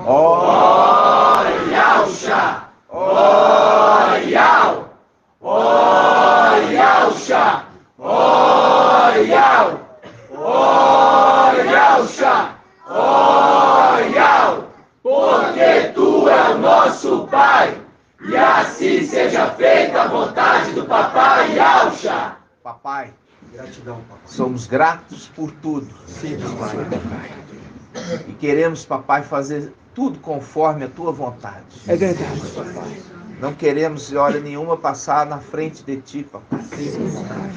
Ó Yauxa! Ó Yau! Ó Yauxa! Ó Yau! Ó Yauxa! Ó Yau! Porque tu é o nosso Pai, e assim seja feita a vontade do Papai Yauxa. Papai, gratidão, papai. Somos gratos por tudo. Sim, papai. E queremos, papai, fazer tudo conforme a tua vontade. É verdade, papai. Não queremos hora nenhuma passar na frente de ti, papai. Sim, papai.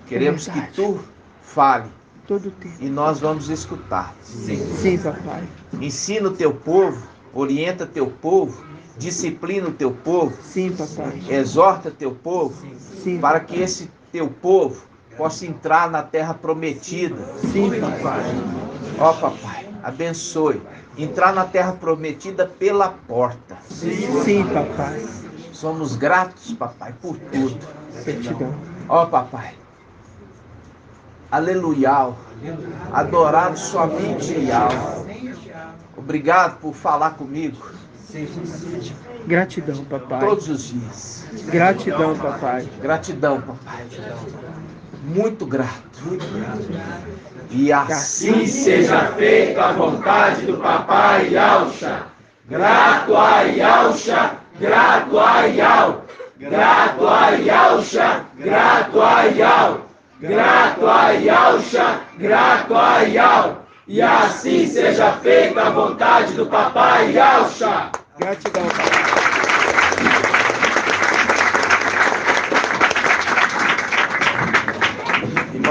Queremos que tu fale. Todo tempo. E nós vamos escutar. Sim, papai. Ensina o teu povo, orienta teu povo, disciplina o teu povo. Sim, papai. Exorta teu povo. Sim. Para que esse teu povo possa entrar na terra prometida. Sim, papai. Ó, papai, abençoe. Entrar na terra prometida pela porta. Sim, papai. Somos gratos, papai, por tudo. Gratidão. Ó, papai. Aleluia. Adorado somente Yau. Obrigado por falar comigo. Gratidão, papai. Todos os dias. Gratidão, papai. Gratidão, papai. Muito grato. E assim Seja feita a vontade do Papai Yauxa. Grato a Yauxa, grato a Yau. Grato a Yauxa, grato a Yau. Grato a Yauxa, grato a Yau. E assim seja feita a vontade do Papai Yauxa. Gratidão, papai.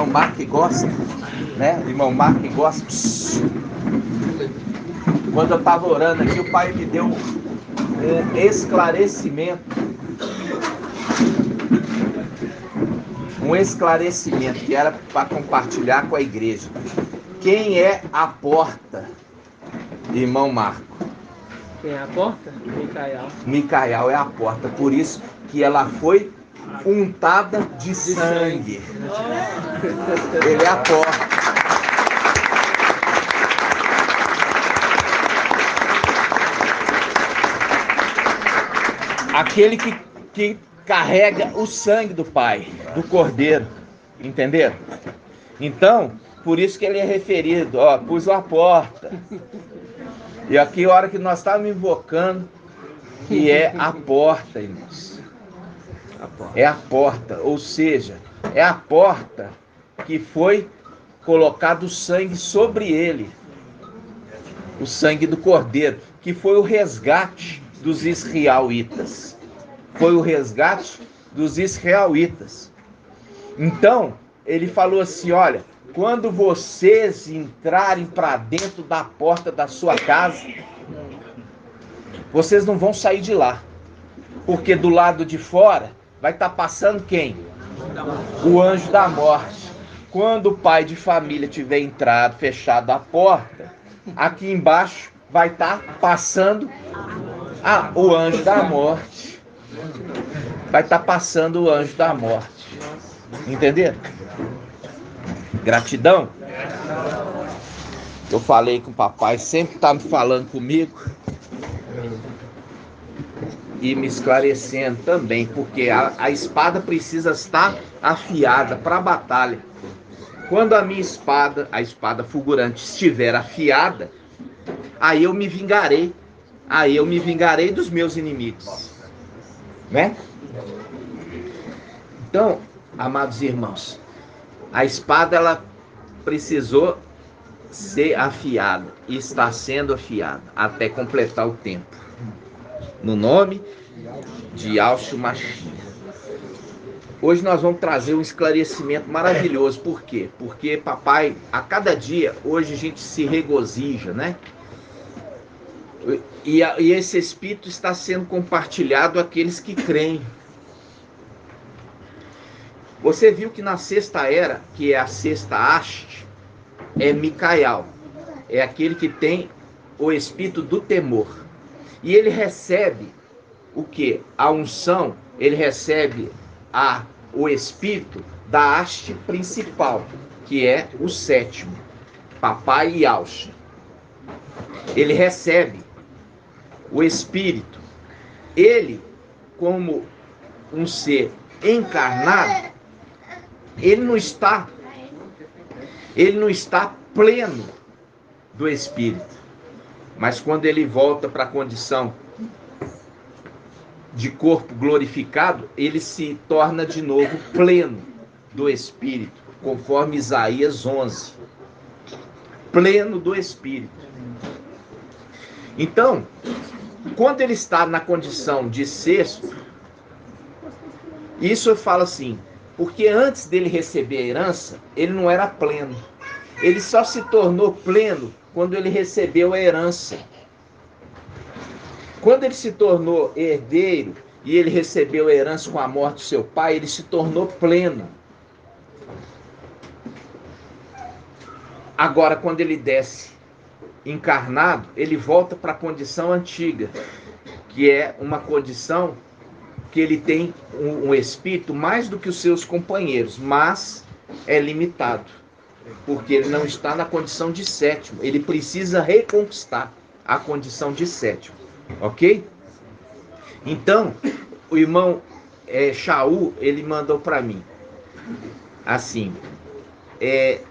irmão Mark gosta, né? Irmão Mark gosta. Quando eu estava orando aqui, o Pai me deu um esclarecimento. Um esclarecimento que era para compartilhar com a igreja. Quem é a porta, irmão Marco? Quem é a porta? Micael. Micael é a porta, por isso que ela foi untada de sangue. Ele é a porta. Aquele que carrega o sangue do Pai, do Cordeiro. Entenderam? Então, por isso que ele é referido, ó, pus a porta. E aqui, a hora que nós estávamos invocando, que é a porta, irmãos. É a porta, ou seja, é a porta que foi colocado o sangue sobre ele. O sangue do Cordeiro, que foi o resgate dos israelitas. Foi o resgate dos israelitas. Então, ele falou assim, olha, quando vocês entrarem para dentro da porta da sua casa, vocês não vão sair de lá. Porque do lado de fora vai estar passando quem? O anjo da morte. Quando o pai de família tiver entrado, fechado a porta, aqui embaixo vai estar passando o anjo da morte. Vai estar passando o anjo da morte. Entenderam? Gratidão. Eu falei com o papai, sempre está me falando comigo e me esclarecendo também, porque a espada precisa estar afiada para a batalha. Quando a minha espada, a espada fulgurante, estiver afiada, aí eu me vingarei. Aí eu me vingarei dos meus inimigos. Né? Então, amados irmãos, a espada ela precisou ser afiada e está sendo afiada até completar o tempo. No nome de Yauxa Mashiach. Hoje nós vamos trazer um esclarecimento maravilhoso. Por quê? Porque papai, a cada dia, hoje a gente se regozija, né? E esse espírito está sendo compartilhado àqueles que creem. Você viu que na sexta era, que é a sexta haste, é Micael. É aquele que tem o espírito do temor. E ele recebe o que? A unção, ele recebe o espírito da haste principal, que é o sétimo, Papai Yauxa. ele recebe o Espírito. Ele, como um ser encarnado, ele não está pleno do Espírito. Mas quando ele volta para a condição de corpo glorificado, ele se torna de novo pleno do Espírito, conforme Isaías 11. Pleno do Espírito. Então, quando ele está na condição de sexto, isso eu falo assim, porque antes dele receber a herança, ele não era pleno. Ele só se tornou pleno quando ele recebeu a herança. Quando ele se tornou herdeiro e ele recebeu a herança com a morte do seu pai, ele se tornou pleno. Agora, quando ele desce encarnado, ele volta para a condição antiga, que é uma condição que ele tem um espírito mais do que os seus companheiros, mas é limitado, porque ele não está na condição de sétimo. Ele precisa reconquistar a condição de sétimo, ok? Então, o irmão Shaul, ele mandou para mim, assim,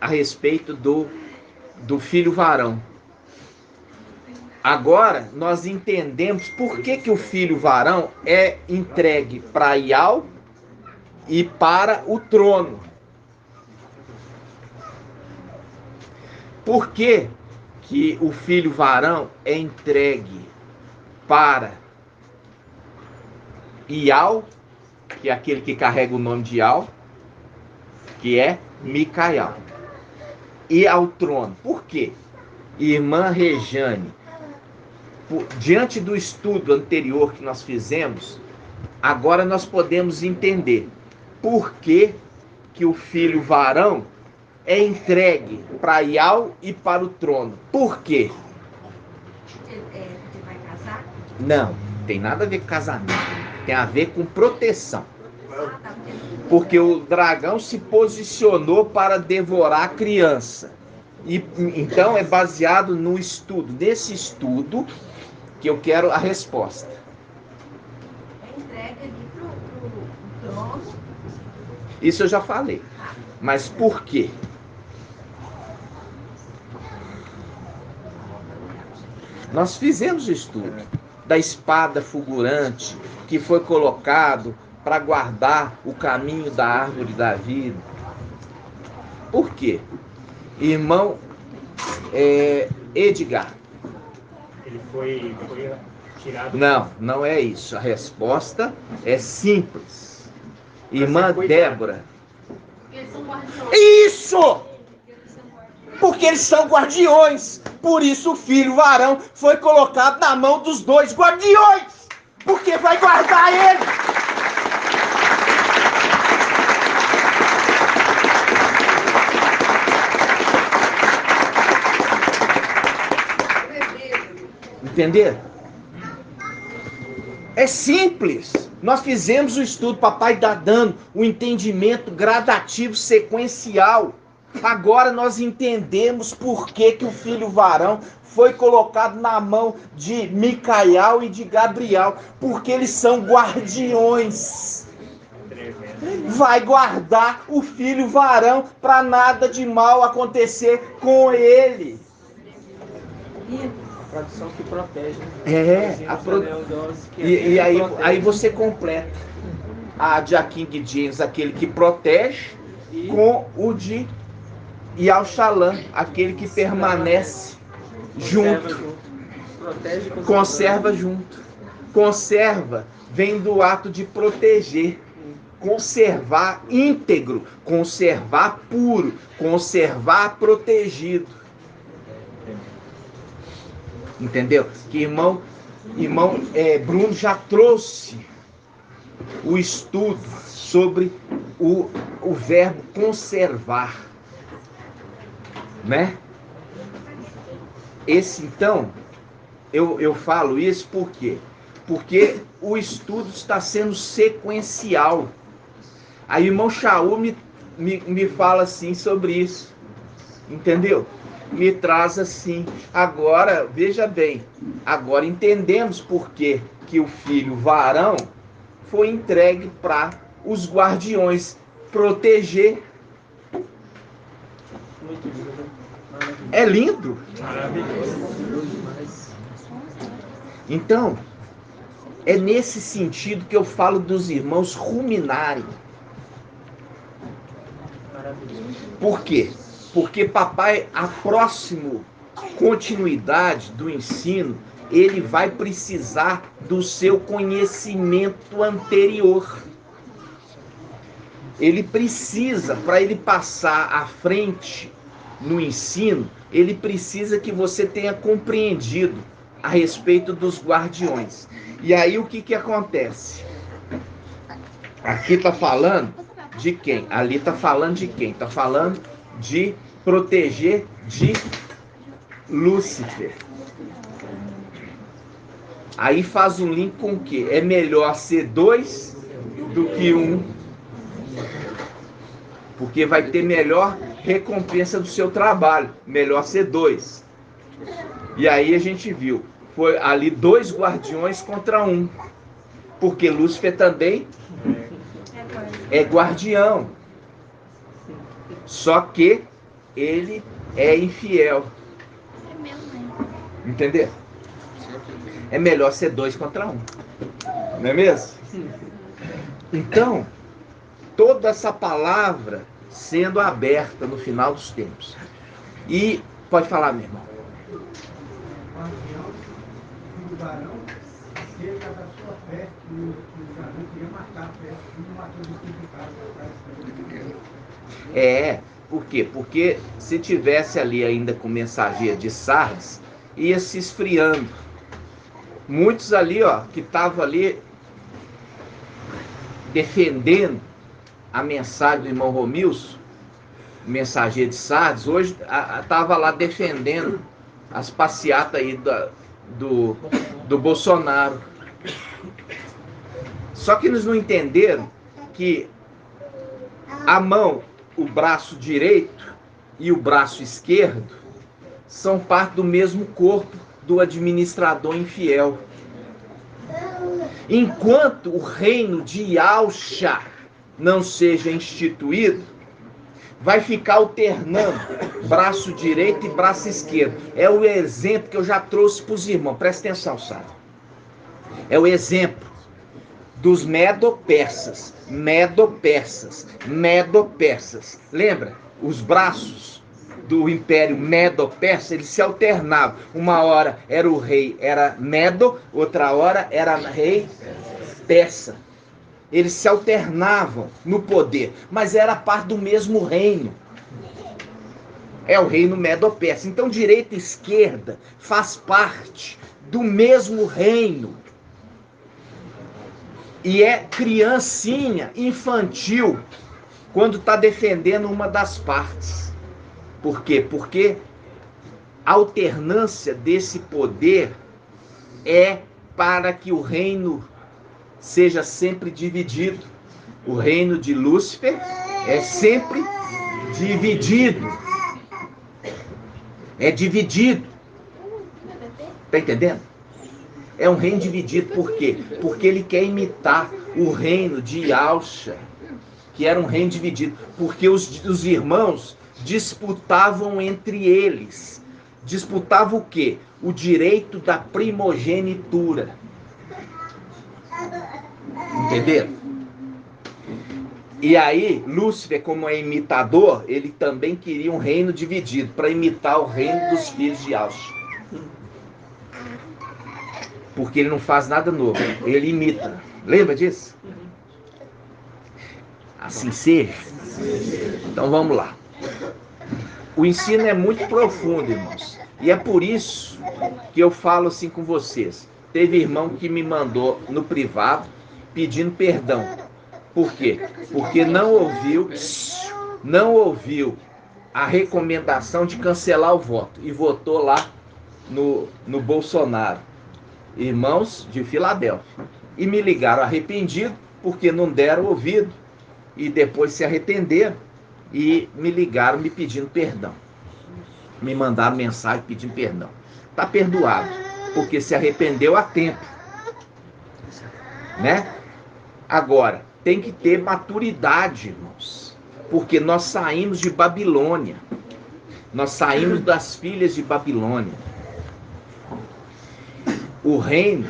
a respeito do filho varão. Agora, nós entendemos por que o filho varão é entregue para Iau e para o trono. Por que o filho varão é entregue para Iau, que é aquele que carrega o nome de Iau, que é Micael, e ao trono? Por quê? Irmã Rejane, diante do estudo anterior que nós fizemos, agora nós podemos entender por que o filho varão é entregue para Iau e para o trono. Por quê? Ele vai casar? Não, tem nada a ver com casamento. Tem a ver com proteção. Porque o dragão se posicionou para devorar a criança. E então é baseado no estudo. Nesse estudo que eu quero a resposta. É entregue ali pro trono. Isso eu já falei. Mas por quê? Nós fizemos o estudo da espada fulgurante que foi colocado para guardar o caminho da árvore da vida. Por quê? Irmão Edgar. Ele foi tirado. Não é isso. A resposta é simples. Irmã Débora. Eles são guardiões. Isso! Porque eles são guardiões. Por isso o filho varão foi colocado na mão dos dois guardiões. Porque vai guardar ele. Entenderam? É simples. Nós fizemos o estudo, papai está dando o entendimento gradativo, sequencial. Agora nós entendemos por que o filho varão foi colocado na mão de Micael e de Gabriel. Porque eles são guardiões. Vai guardar o filho varão para nada de mal acontecer com ele. Tradução que protege. E aí você completa a de A King James, aquele que protege, com o de Yal-Shalom, aquele que permanece junto. Protege, Conserva junto. Conserva vem do ato de proteger. Conservar íntegro, conservar puro, conservar protegido. Entendeu? Que irmão Bruno já trouxe o estudo sobre o verbo conservar, né? Então, eu falo isso por quê? Porque o estudo está sendo sequencial. Aí o irmão Shaul me fala assim sobre isso, entendeu? me traz assim. Agora, veja bem, agora entendemos por que o filho varão foi entregue para os guardiões proteger. Muito lindo. Maravilhoso. É lindo. Maravilhoso. Demais. Então, é nesse sentido que eu falo dos irmãos ruminarem. Maravilhoso. Por quê? Porque papai, a próxima continuidade do ensino, ele vai precisar do seu conhecimento anterior. Ele precisa, para ele passar à frente no ensino, ele precisa que você tenha compreendido a respeito dos guardiões. E aí o que acontece? Aqui está falando de quem? Ali está falando de quem? Está falando de proteger de Lúcifer. Aí faz um link com o quê? É melhor ser 2 do que 1. Porque vai ter melhor recompensa do seu trabalho. Melhor ser 2. E aí a gente viu. Foi ali 2 guardiões contra 1. Porque Lúcifer também é guardião. Só que ele é infiel. Entendeu? É melhor ser 2 contra 1. Não é mesmo? Então, toda essa palavra sendo aberta no final dos tempos. E pode falar, meu irmão. O varão, acerca da sua fé, que o varão queria matar a fé, não matou do significado. É, por quê? Porque se tivesse ali ainda com mensageiro de Sardes, ia se esfriando. Muitos ali, ó, que estavam ali defendendo a mensagem do irmão Romilson, mensageiro de Sardes, hoje estava lá defendendo as passeatas aí do Bolsonaro. Só que eles não entenderam que a mão, o braço direito e o braço esquerdo são parte do mesmo corpo do administrador infiel. Enquanto o reino de Yahusha não seja instituído, vai ficar alternando braço direito e braço esquerdo. É o exemplo que eu já trouxe para os irmãos. Presta atenção, sabe? É o exemplo dos medo-persas. Lembra? Os braços do Império Medo-Persa, eles se alternavam. Uma hora era o rei, era Medo, outra hora era rei persa. Eles se alternavam no poder, mas era parte do mesmo reino. É o reino Medo-Persa. Então, direita e esquerda faz parte do mesmo reino. E é criancinha, infantil, quando está defendendo uma das partes. Por quê? Porque a alternância desse poder é para que o reino seja sempre dividido. O reino de Lúcifer é sempre dividido. É dividido. Está entendendo? É um reino dividido. Por quê? Porque ele quer imitar o reino de Yahusha, que era um reino dividido. Porque os irmãos disputavam entre eles. Disputavam o quê? O direito da primogenitura. Entenderam? E aí, Lúcifer, como é imitador, ele também queria um reino dividido, para imitar o reino dos filhos de Yahusha. Porque ele não faz nada novo, ele imita. Lembra disso? Assim seja. Então vamos lá. O ensino é muito profundo, irmãos. E é por isso que eu falo assim com vocês. Teve irmão que me mandou no privado pedindo perdão. Por quê? Porque não ouviu a recomendação de cancelar o voto e votou lá no Bolsonaro. Irmãos de Filadélfia. E me ligaram arrependido porque não deram ouvido e depois se arrependeram e me ligaram me pedindo perdão. me mandaram mensagem pedindo perdão. Está perdoado, porque se arrependeu a tempo, né? Agora, tem que ter maturidade, irmãos, porque nós saímos de Babilônia, nós saímos das filhas de Babilônia. O reino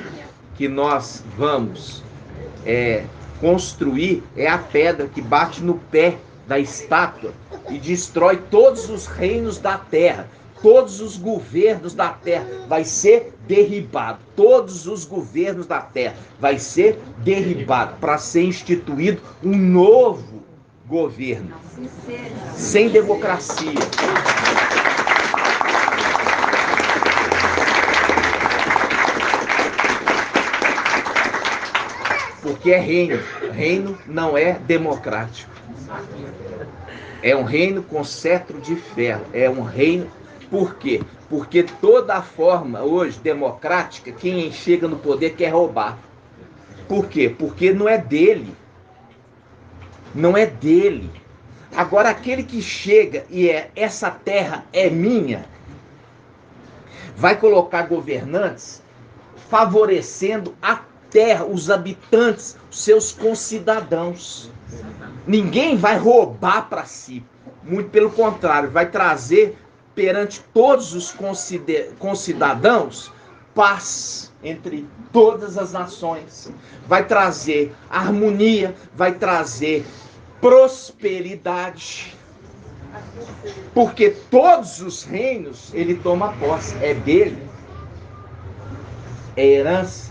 que nós vamos construir é a pedra que bate no pé da estátua e destrói todos os reinos da terra. Todos os governos da terra vai ser derribado. Todos os governos da terra vai ser derribado para ser instituído um novo governo sem democracia. Porque é reino. Reino não é democrático. É um reino com cetro de ferro. É um reino. Por quê? Porque toda a forma hoje democrática, quem chega no poder quer roubar. Por quê? Porque não é dele. Não é dele. Agora aquele que chega e essa terra é minha, vai colocar governantes favorecendo a terra, os habitantes, os seus concidadãos. Ninguém vai roubar para si. Muito pelo contrário, vai trazer perante todos os concidadãos paz entre todas as nações. Vai trazer harmonia, vai trazer prosperidade. Porque todos os reinos ele toma posse, é dele. É herança.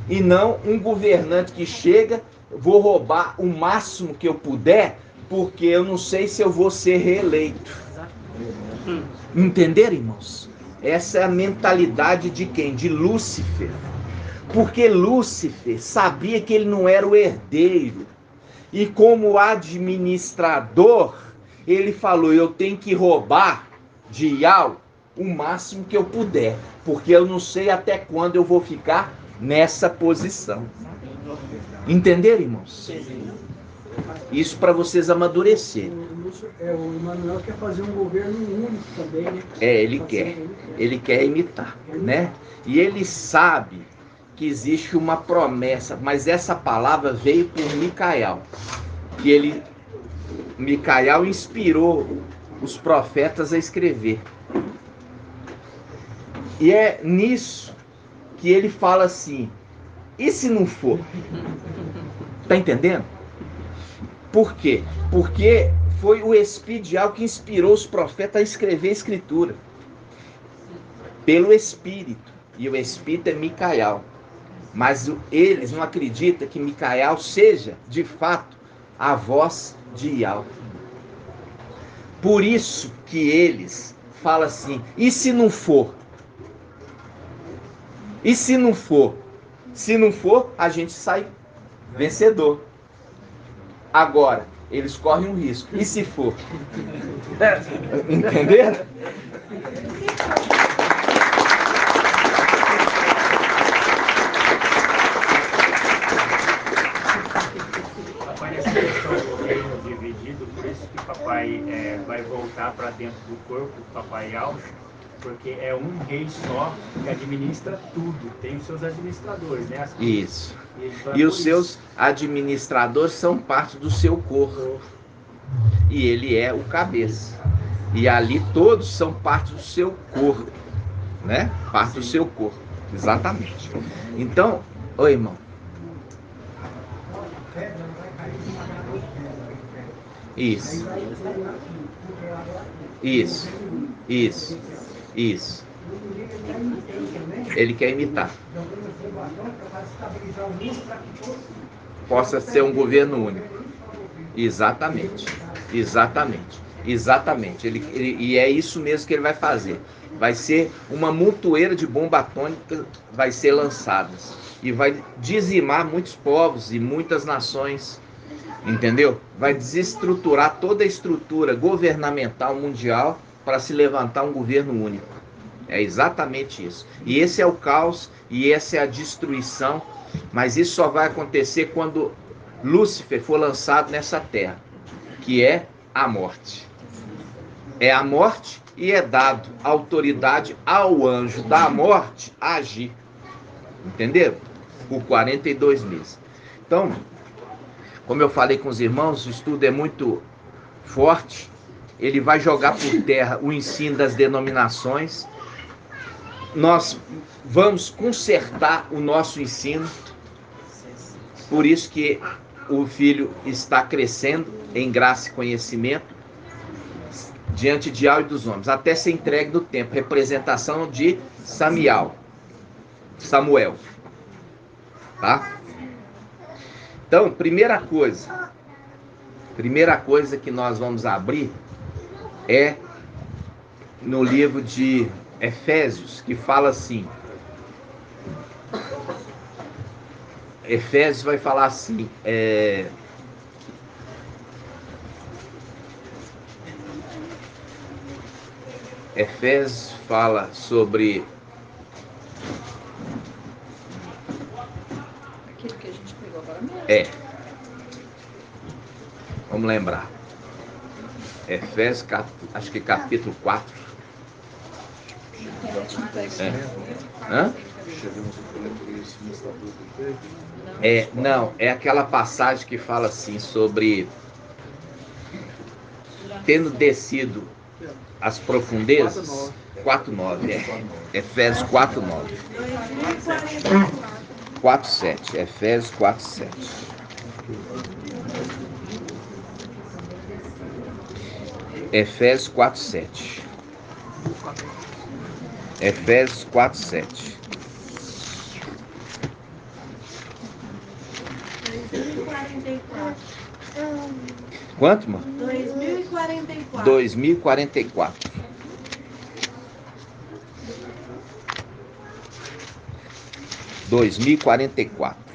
E não um governante que chega, vou roubar o máximo que eu puder, porque eu não sei se eu vou ser reeleito. Entenderam, irmãos? Essa é a mentalidade de quem? De Lúcifer. Porque Lúcifer sabia que ele não era o herdeiro. E como administrador, ele falou, eu tenho que roubar de Yahweh o máximo que eu puder, porque eu não sei até quando eu vou ficar nessa posição. Entenderam, irmãos? Isso para vocês amadurecerem. O Emmanuel quer fazer um governo único também, né? Ele quer imitar, né? E ele sabe que existe uma promessa, mas essa palavra veio por Micael, que Micael inspirou os profetas a escrever. E é nisso que ele fala assim, e se não for? Tá entendendo? Por quê? Porque foi o Espírito que inspirou os profetas a escrever a Escritura. Pelo Espírito. E o Espírito é Micael. Mas eles não acreditam que Micael seja, de fato, a voz de Yahweh. Por isso que eles falam assim, e se não for? E se não for? Se não for, a gente sai vencedor. Agora, eles correm um risco. E se for? Entenderam? Papai, nessa questão do reino dividido, por isso que papai vai voltar para dentro do corpo, papai Alcha, porque é um rei só que administra tudo. Tem os seus administradores, né? Isso. E os seus administradores são parte do seu corpo. E ele é o cabeça. E ali todos são parte do seu corpo. Né? Parte do seu corpo. Exatamente. Então, oi, irmão. Isso. Isso. Isso. Isso. Ele quer imitar. Possa ser um governo único. Exatamente. Exatamente. Exatamente. E é isso mesmo que ele vai fazer. Vai ser uma montoeira de bomba atômica, vai ser lançadas. E vai dizimar muitos povos e muitas nações. Entendeu? Vai desestruturar toda a estrutura governamental mundial para se levantar um governo único. É exatamente isso. E esse é o caos e essa é a destruição. Mas isso só vai acontecer quando Lúcifer for lançado nessa terra, que é a morte. É a morte e é dado autoridade ao anjo da morte a agir. Entenderam? Por 42 meses. Então, como eu falei com os irmãos, o estudo é muito forte. Ele vai jogar por terra o ensino das denominações. Nós vamos consertar o nosso ensino. Por isso que o filho está crescendo em graça e conhecimento diante de Al e dos homens, até ser entregue no tempo. Representação de Samuel. Tá? Então, primeira coisa que nós vamos abrir é no livro de Efésios, que fala assim. Efésios vai falar assim, Efésios fala sobre aquilo que a gente pegou agora mesmo. Vamos lembrar. Efésios, acho que capítulo 4. Hã? Não, é aquela passagem que fala assim sobre tendo descido as profundezas. 4:9, Efésios 4:9. 4:7, Efésios 4:7. Efésios 4:7. Efésios 4:7. 2044. Quanto, mano? 2044. 2044.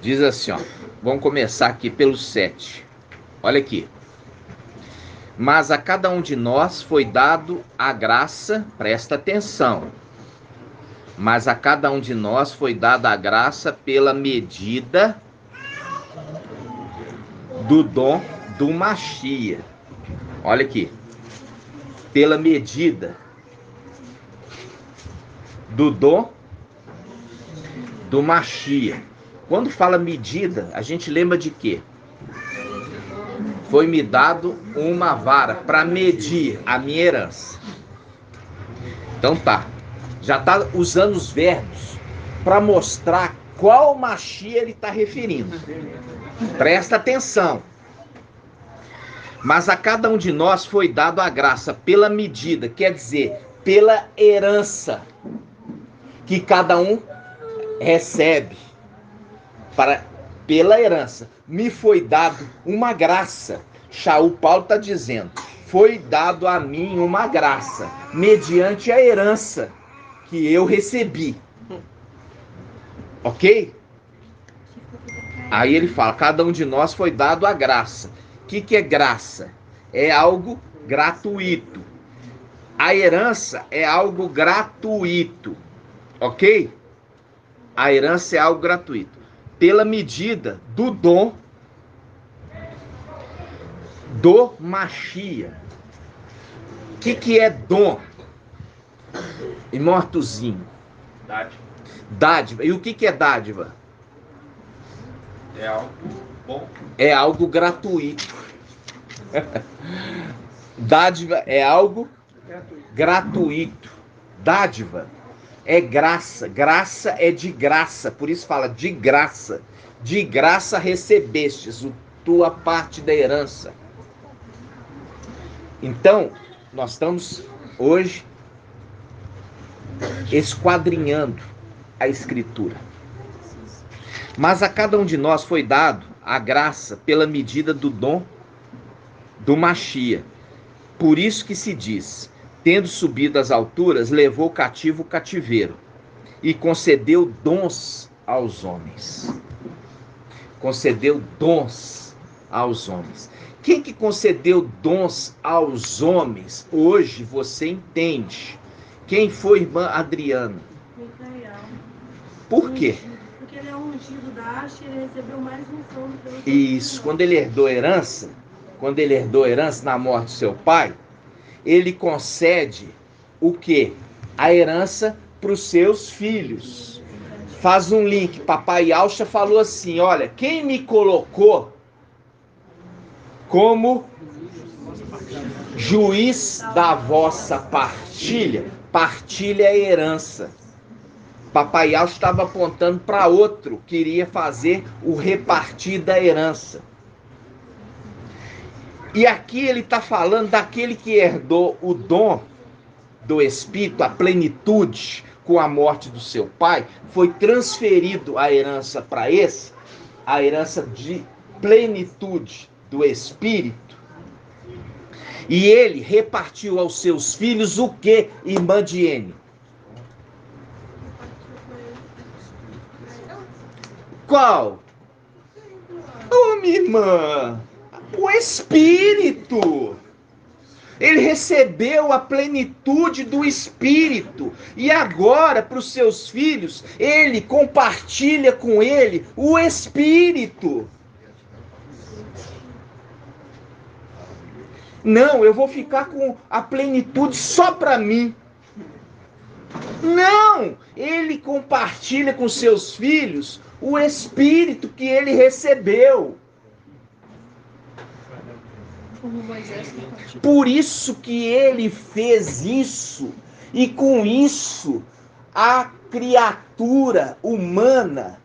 Diz assim, ó. Vamos começar aqui pelo 7. Olha aqui. Mas a cada um de nós foi dado a graça, presta atenção. Mas a cada um de nós foi dada a graça pela medida do dom do Machia. Olha aqui. Pela medida do dom do Machia. Quando fala medida, a gente lembra de quê? Foi-me dado uma vara para medir a minha herança. Então tá. Já está usando os verbos para mostrar qual Machia ele está referindo. Presta atenção. Mas a cada um de nós foi dado a graça pela medida, quer dizer, pela herança que cada um recebe. Pela herança. Me foi dado uma graça. O Paulo está dizendo, foi dado a mim uma graça, mediante a herança que eu recebi. Ok? Aí ele fala, cada um de nós foi dado a graça. O que é graça? É algo gratuito. A herança é algo gratuito. Ok? A herança é algo gratuito. Pela medida do dom do Machia. O que é dom? Irmão Artuzinho. Dádiva. E o que é dádiva? É algo bom. É algo gratuito. Dádiva é algo gratuito. Dádiva é graça. Graça é de graça. Por isso fala de graça. De graça recebestes tua parte da herança. Então, nós estamos hoje esquadrinhando a Escritura. Mas a cada um de nós foi dado a graça pela medida do dom do Machia. Por isso que se diz, tendo subido às alturas, levou cativo o cativeiro e concedeu dons aos homens. Concedeu dons aos homens. Quem que concedeu dons aos homens? Hoje você entende. Quem foi irmã Adriana? Micael. Por quê? Porque porque ele é ungido da haste, ele recebeu mais unção do que os outros. Isso, quando ele herdou herança na morte do seu pai, ele concede o quê? A herança para os seus filhos. Faz um link. Papai Yaucha falou assim: olha, quem me colocou como juiz da vossa partilha? Partilha é herança. Papai Yaucha estava apontando para outro, queria fazer o repartir da herança. E aqui ele está falando daquele que herdou o dom do Espírito, a plenitude, com a morte do seu pai, foi transferido a herança para esse, a herança de plenitude do Espírito. E ele repartiu aos seus filhos o que, irmã Diene? Qual? Oh, minha irmã, o Espírito. Ele recebeu a plenitude do Espírito. E agora, para os seus filhos, ele compartilha com ele o Espírito. Não, eu vou ficar com a plenitude só para mim. Não! Ele compartilha com seus filhos o Espírito que ele recebeu. Por isso que ele fez isso. E com isso, a criatura humana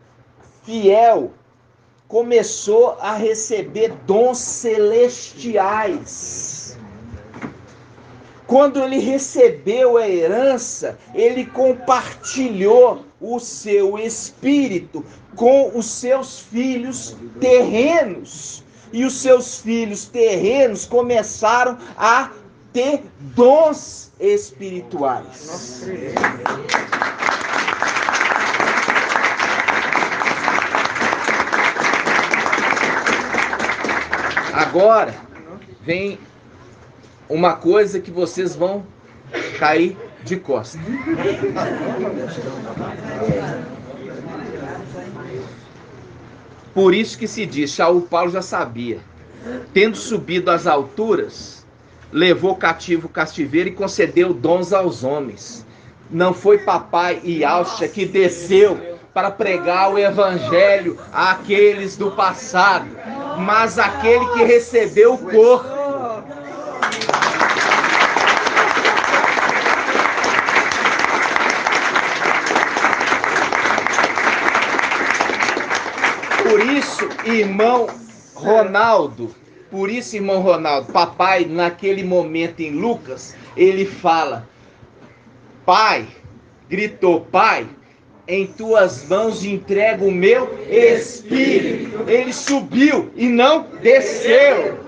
fiel começou a receber dons celestiais. Quando ele recebeu a herança, ele compartilhou o seu espírito com os seus filhos terrenos. E os seus filhos terrenos começaram a ter dons espirituais. Agora vem uma coisa que vocês vão cair de costas. Por isso que se diz, Shaul Paulo já sabia, tendo subido às alturas, levou cativo o cativeiro e concedeu dons aos homens. Não foi papai Yaucha que desceu para pregar o evangelho àqueles do passado, mas aquele que recebeu o corpo. Por isso, irmão Ronaldo, papai, naquele momento em Lucas, ele fala, pai, gritou, pai, em tuas mãos entrego o meu espírito. Ele subiu e não desceu.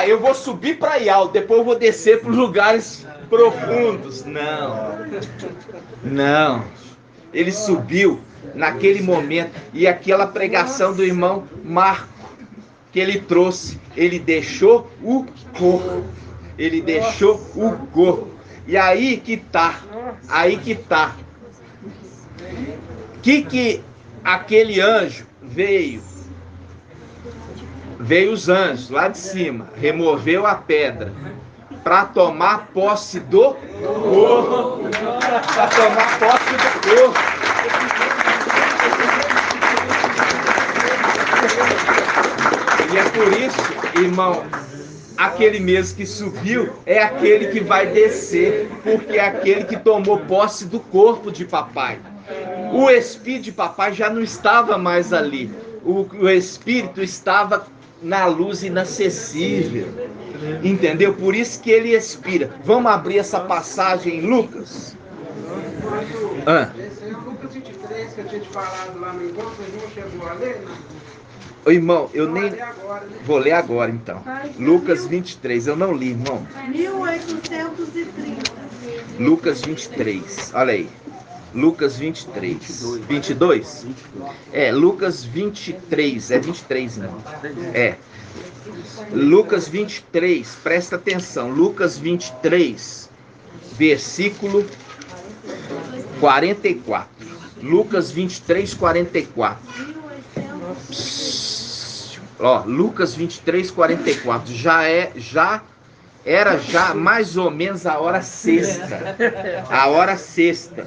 Eu vou subir para Ial, depois eu vou descer para os lugares profundos. Não. Ele subiu naquele momento. E aquela pregação do irmão Marco, que ele trouxe, ele deixou o corpo. E aí que tá. Que aquele anjo veio os anjos lá de cima, removeu a pedra para tomar posse do corpo. E é por isso, irmão, aquele mesmo que subiu é aquele que vai descer, porque é aquele que tomou posse do corpo de papai. O espírito de papai já não estava mais ali. O espírito estava na luz inacessível, entendeu? Por isso que ele expira. Vamos abrir essa passagem em Lucas. Esse é o Lucas 23 que eu tinha te falado lá no encontro, o irmão chegou a ler? Ô, irmão, eu nem... Vou ler agora então. Lucas 23, eu não li, irmão. 1830. Lucas 23, olha aí. Lucas 23. 22? É, Lucas 23. É 23, não. É. Lucas 23, presta atenção. Lucas 23, versículo 44. Lucas 23, 44. Ó, Lucas 23, 44. Já era mais ou menos a hora sexta. A hora sexta.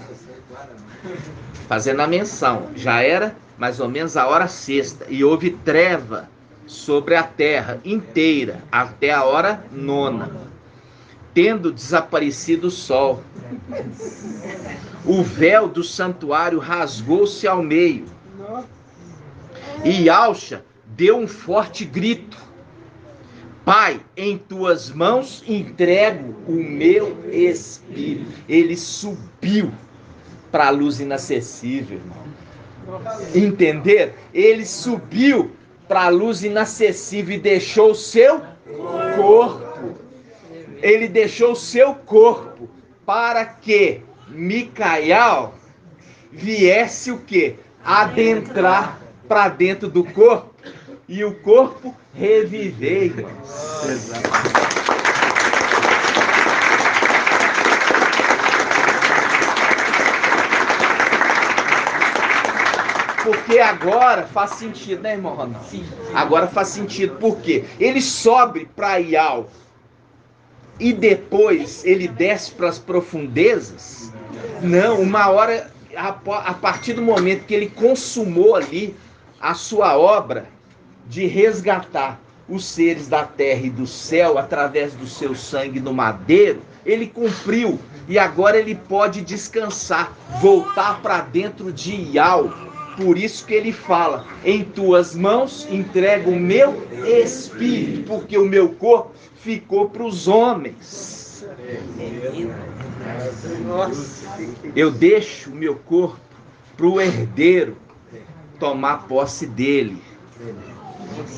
Fazendo a menção. Já era mais ou menos a hora sexta. E houve treva sobre a terra inteira até a hora nona, tendo desaparecido o sol. O véu do santuário rasgou-se ao meio. E Alcha deu um forte grito: Pai, em tuas mãos entrego o meu espírito. Ele subiu para a luz inacessível, irmão. Entender? Ele subiu para a luz inacessível e deixou o seu corpo. Ele deixou o seu corpo para que Micael viesse o quê? Adentrar para dentro do corpo e o corpo reviver, irmãos. Porque agora faz sentido, né, irmão Ronaldo? Sim. Agora faz sentido. Por quê? Ele sobe para Ial e depois ele desce para as profundezas? Não, uma hora, a partir do momento que ele consumou ali a sua obra de resgatar os seres da terra e do céu através do seu sangue no madeiro, ele cumpriu. E agora ele pode descansar, voltar para dentro de Ial. Por isso que ele fala: em tuas mãos entrego o meu espírito, porque o meu corpo ficou para os homens. Eu deixo o meu corpo para o herdeiro tomar posse dele.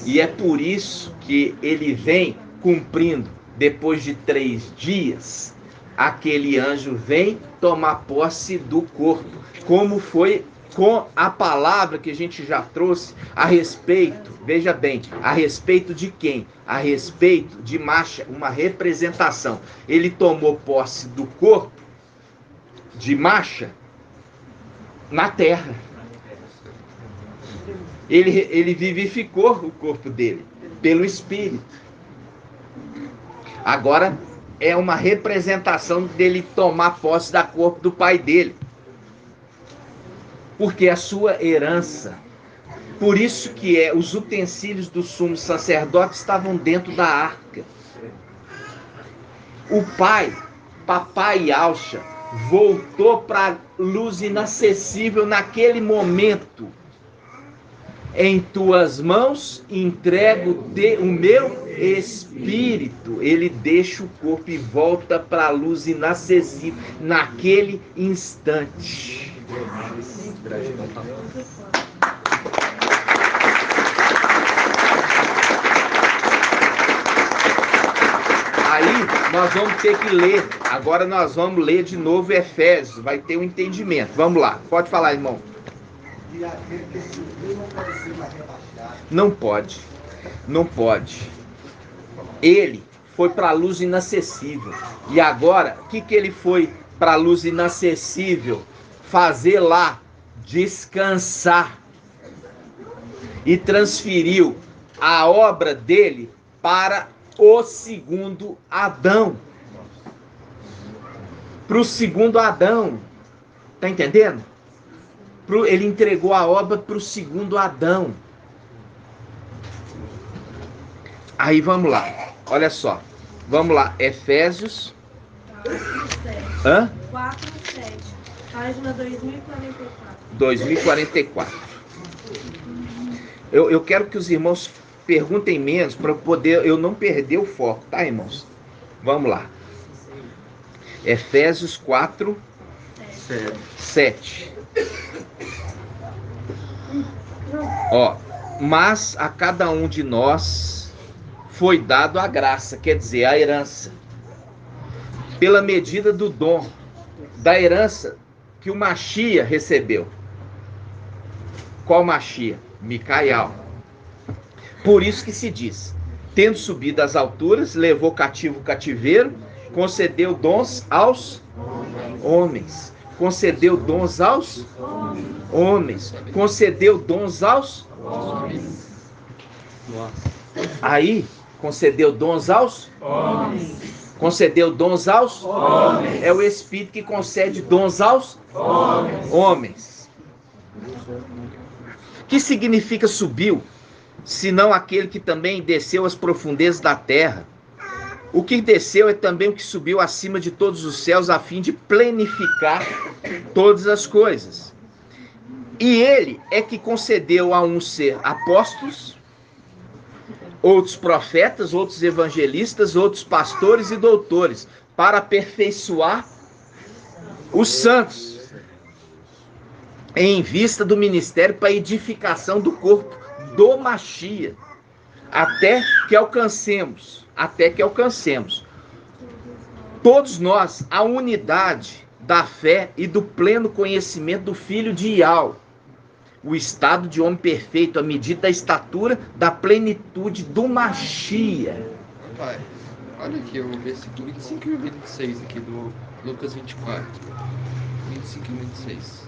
E é por isso que ele vem cumprindo. Depois de 3 dias, aquele anjo vem tomar posse do corpo, como foi com a palavra que a gente já trouxe a respeito, veja bem, a respeito de quem? A respeito de Masha, uma representação. Ele tomou posse do corpo de Masha na terra. Ele vivificou o corpo dele pelo Espírito. Agora é uma representação dele tomar posse do corpo do pai dele. Porque a sua herança. Por isso que os utensílios do sumo sacerdote estavam dentro da arca. O pai, papai Alcha, voltou para a luz inacessível naquele momento. Em tuas mãos entrego o meu espírito. Ele deixa o corpo e volta para a luz inacessível naquele instante. Aí nós vamos ter que ler. Agora nós vamos ler de novo Efésios. Vai ter um entendimento. Vamos lá. Pode falar, irmão. Não pode. Não pode. Ele foi para a luz inacessível. E agora, o que ele foi para a luz inacessível fazer lá? Descansar. E transferiu a obra dele para o segundo Adão. Para o segundo Adão. Tá entendendo? Ele entregou a obra para o segundo Adão. Aí vamos lá. Olha só. Vamos lá. Efésios. 4:7. Página 2044. 2044. Eu quero que os irmãos perguntem menos para eu não perder o foco, tá, irmãos? Vamos lá. Efésios 4:7. Ó, mas a cada um de nós foi dado a graça, quer dizer, a herança, pela medida do dom da herança que o Mashiach recebeu. Qual Mashiach? Micael. Por isso que se diz, tendo subido às alturas, levou cativo o cativeiro, concedeu dons aos homens. Concedeu dons aos homens. Concedeu dons aos homens. Aí, concedeu dons aos homens. Concedeu dons aos homens. É o Espírito que concede dons aos homens. Que significa subiu? Senão aquele que também desceu às profundezas da terra. O que desceu é também o que subiu acima de todos os céus, a fim de plenificar todas as coisas. E ele é que concedeu a uns ser apóstolos, outros profetas, outros evangelistas, outros pastores e doutores, para aperfeiçoar os santos, em vista do ministério para a edificação do corpo do Mashiach, até que alcancemos todos nós a unidade da fé e do pleno conhecimento do Filho de Ial, o estado de homem perfeito, à medida da estatura da plenitude do Mashiach. Pai, olha aqui o versículo 25 e 26 aqui do Lucas 24. 25 e 26.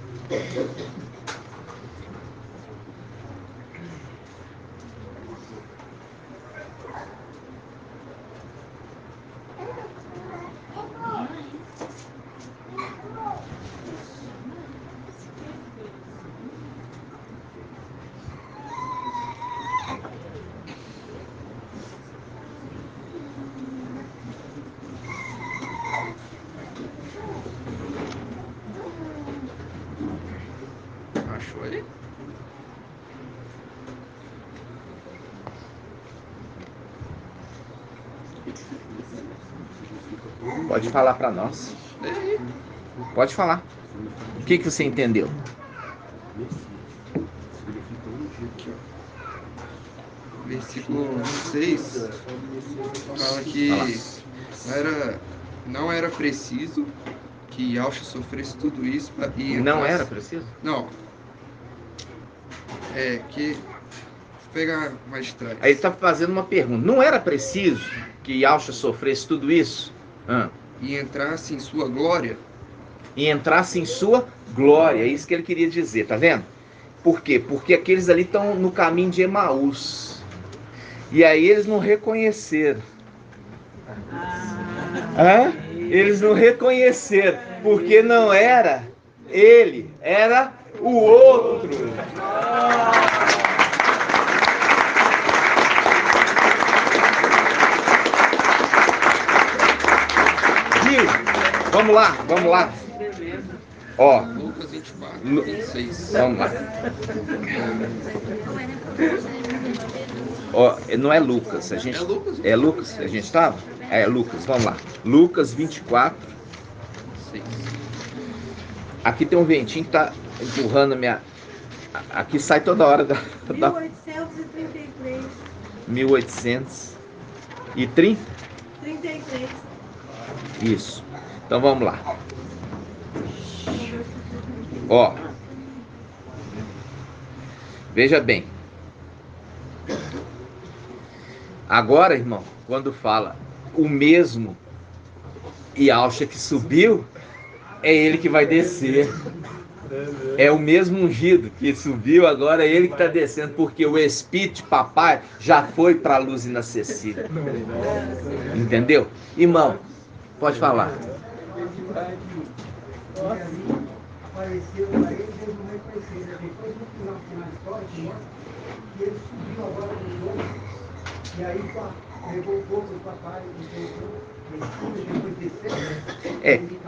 Achou aí? Pode falar para nós. Pode falar. O que você entendeu? Versículo 6 fala que não era preciso que Yahshua sofresse tudo isso e Não era preciso? Não. É que pegar mais de trás. Aí ele está fazendo uma pergunta. Não era preciso que Yahshua sofresse tudo isso? E entrasse em sua glória? E entrasse em sua glória. É isso que ele queria dizer, tá vendo? Por quê? Porque aqueles ali estão no caminho de Emaús. E aí eles não reconheceram. Eles não reconheceram. Porque não era ele, era o outro. Vamos lá. Ó, Lucas 24, 26. vamos lá. Ó, não é Lucas, a gente... É Lucas, a gente estava? É Lucas, vamos lá. Lucas 24. 6. Aqui tem um ventinho que tá empurrando a minha... Aqui sai toda hora da... 1833. 1830? 33. Isso. Então vamos lá. Ó. Veja bem. Agora, irmão, quando fala o mesmo Yahshua que subiu, é ele que vai descer. É o mesmo ungido que subiu, agora é ele que está descendo, porque o Espírito papai já foi para a luz inacessível. Entendeu? Irmão, pode falar. Apareceu para eles, eles não reconheceram. Depois no final da história, que mostra que ele subiu agora dos outros. E aí levou o povo do papai,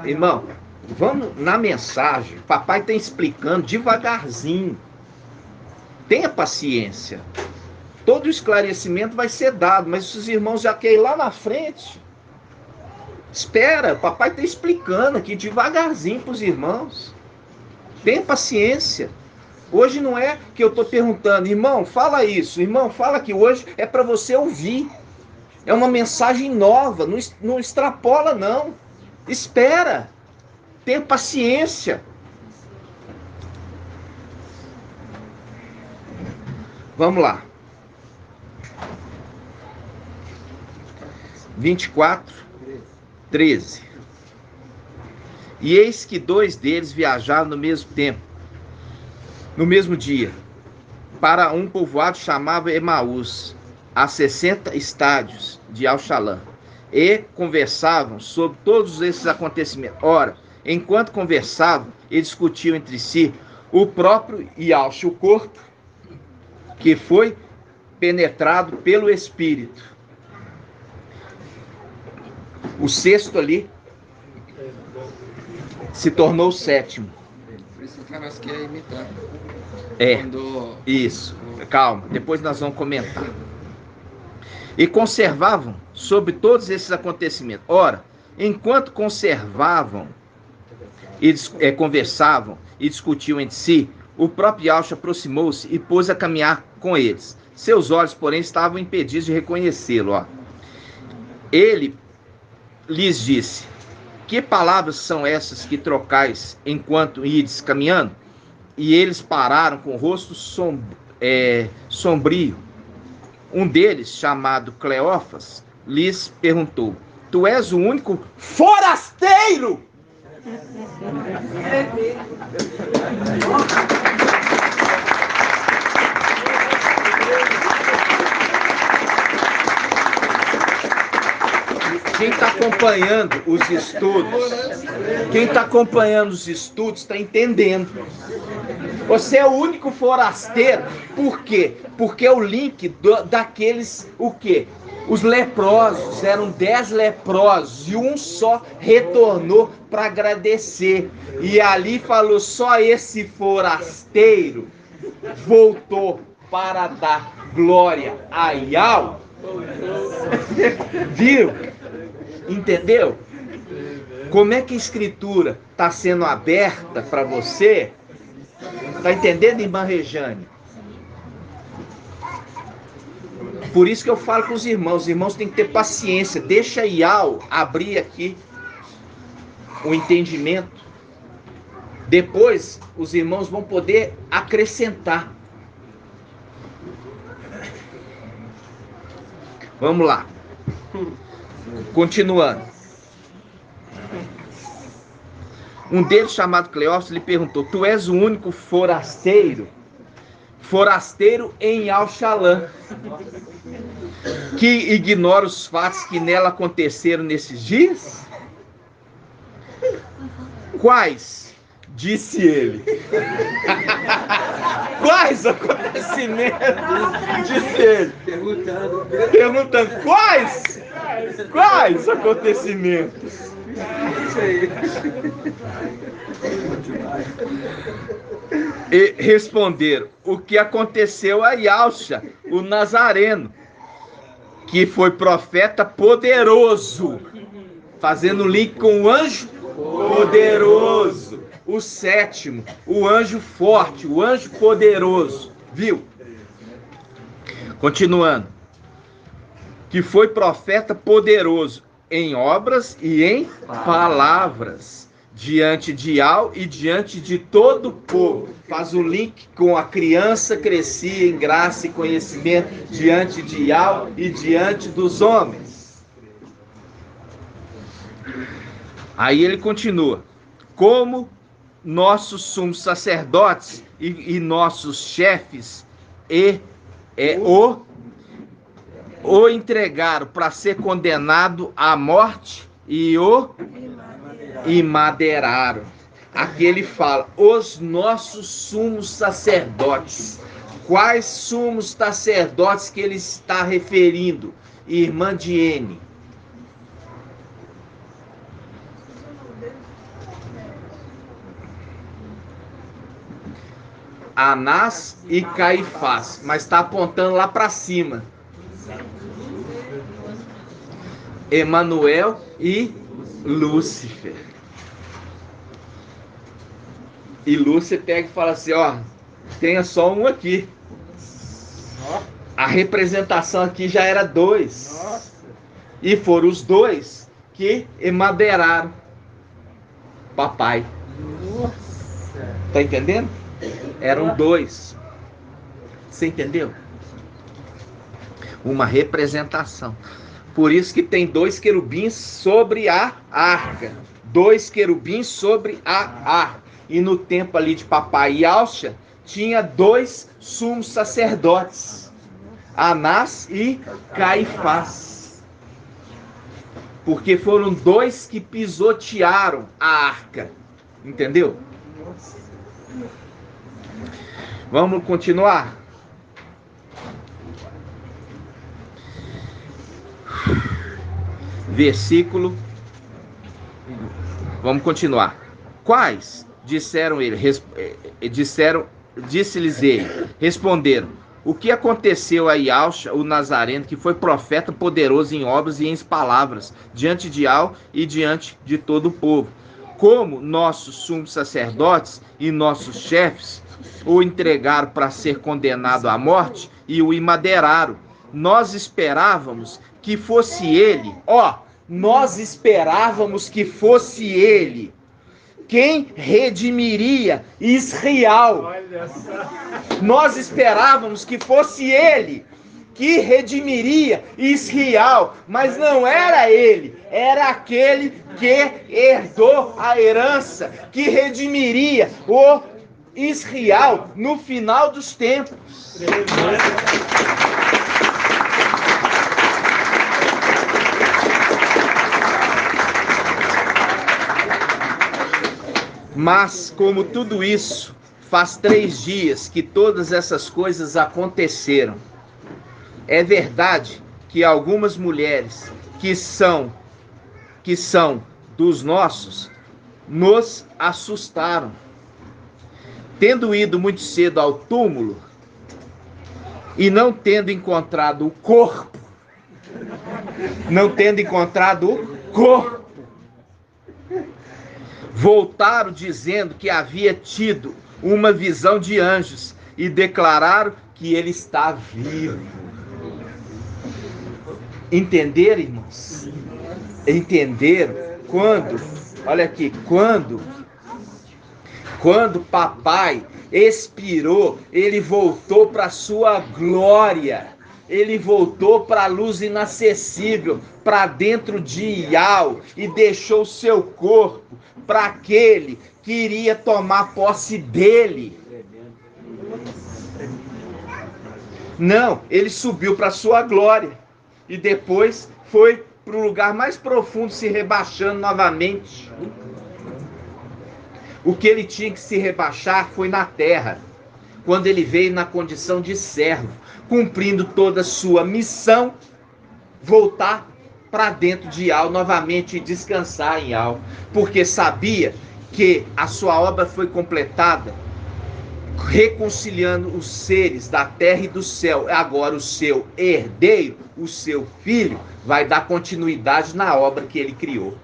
Irmão, vamos na mensagem. O papai está explicando devagarzinho. Tenha paciência. Todo o esclarecimento vai ser dado, mas os irmãos já querem ir lá na frente. Espera, o papai está explicando aqui devagarzinho para os irmãos. Tenha paciência. Hoje não é que eu estou perguntando, irmão, fala isso, irmão, fala que hoje é para você ouvir. É uma mensagem nova, não extrapola não. Espera, tenha paciência. Vamos lá. 24, 13. E eis que 2 deles viajaram no mesmo tempo, no mesmo dia, para um povoado chamado Emaús, a 60 estádios de Alxalã, e conversavam sobre todos esses acontecimentos. Ora, enquanto conversavam e discutiam entre si, o próprio Ialcha, o corpo, que foi penetrado pelo Espírito. O 6º ali se tornou o 7º. Por isso que nós quer imitar. É, Quando... isso. Calma, depois nós vamos comentar. E conservavam sobre todos esses acontecimentos. Ora, enquanto conservavam e conversavam e discutiam entre si, o próprio Ialcha aproximou-se e pôs a caminhar com eles. Seus olhos, porém, estavam impedidos de reconhecê-lo. Ele lhes disse: que palavras são essas que trocais enquanto ides caminhando? E eles pararam com o rosto sombrio. Um deles, chamado Cleófas, lhes perguntou: tu és o único forasteiro? Quem está acompanhando os estudos, está entendendo. Você é o único forasteiro. Por quê? Porque é o link daqueles, o quê? Os leprosos, eram 10 leprosos, e um só retornou para agradecer. E ali falou: só esse forasteiro voltou para dar glória a Yahweh. Viu? Entendeu? Como é que a escritura está sendo aberta para você? Está entendendo, irmã Rejane? Por isso que eu falo com os irmãos têm que ter paciência. Deixa Yahweh abrir aqui o entendimento. Depois os irmãos vão poder acrescentar. Vamos lá. Continuando. Um deles, chamado Cleófas, lhe perguntou: tu és o único forasteiro em Alxalã, que ignora os fatos que nela aconteceram nesses dias? Quais? Disse ele. Quais acontecimentos? Disse ele. Perguntando quais? Quais acontecimentos? E responderam: o que aconteceu a Ialcha, o Nazareno, que foi profeta poderoso, fazendo link com o anjo poderoso. O 7º, o anjo forte, o anjo poderoso. Viu? Continuando. Que foi profeta poderoso em obras e em palavras, diante de Yahweh e diante de todo o povo. Faz o link com a criança crescia em graça e conhecimento diante de Yahweh e diante dos homens. Aí ele continua: como nossos sumos sacerdotes e nossos chefes o entregaram para ser condenado à morte e o emadeiraram. Aqui ele fala: os nossos sumos sacerdotes. Quais sumos sacerdotes que ele está referindo? Irmã Diene. Anás e Caifás, mas está apontando lá para cima. Emanuel e Lúcifer. E Lúcifer pega e fala assim: ó, tenha só um aqui. A representação aqui já era 2. E foram os 2 que emadeiraram papai. Tá entendendo? Eram 2. Você entendeu? uma representação. Por isso que tem 2 querubins sobre a arca. 2 querubins sobre a arca. E no tempo ali de papai Yahshua, tinha 2 sumos sacerdotes, Anás e Caifás. Porque foram 2 que pisotearam a arca. Entendeu? Vamos continuar? Versículo. Vamos continuar. Quais? Disseram ele. Disse-lhes ele. Responderam: o que aconteceu a Yahshua, o Nazareno, que foi profeta poderoso em obras e em palavras, diante de Al e diante de todo o povo? Como nossos sumos sacerdotes e nossos chefes o entregaram para ser condenado à morte e o imadeiraram. Nós esperávamos que fosse ele, nós esperávamos que fosse ele quem redimiria Israel. Nós esperávamos que fosse ele que redimiria Israel, mas não era ele, era aquele que herdou a herança, que redimiria o Israel no final dos tempos. Mas, como tudo isso, faz 3 dias que todas essas coisas aconteceram. É verdade que algumas mulheres que são dos nossos, nos assustaram. Tendo ido muito cedo ao túmulo e não tendo encontrado o corpo, voltaram dizendo que havia tido uma visão de anjos e declararam que ele está vivo. Entenderam, irmãos? Entenderam? Olha aqui, quando papai expirou, ele voltou para a sua glória. Ele voltou para a luz inacessível, para dentro de Ial, e deixou seu corpo para aquele que iria tomar posse dele. Não, ele subiu para a sua glória e depois foi para o lugar mais profundo, se rebaixando novamente. O que ele tinha que se rebaixar foi na terra, quando ele veio na condição de servo, cumprindo toda a sua missão, voltar para dentro de Ial novamente e descansar em Ial, porque sabia que a sua obra foi completada, reconciliando os seres da terra e do céu. Agora o seu herdeiro, o seu filho, vai dar continuidade na obra que ele criou.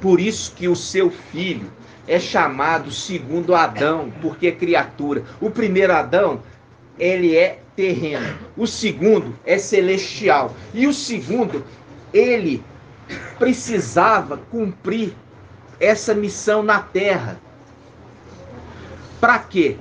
Por isso que o seu filho é chamado segundo Adão, porque é criatura. O primeiro Adão, ele é terreno. O segundo é celestial. E o segundo, ele precisava cumprir essa missão na terra. Para quê?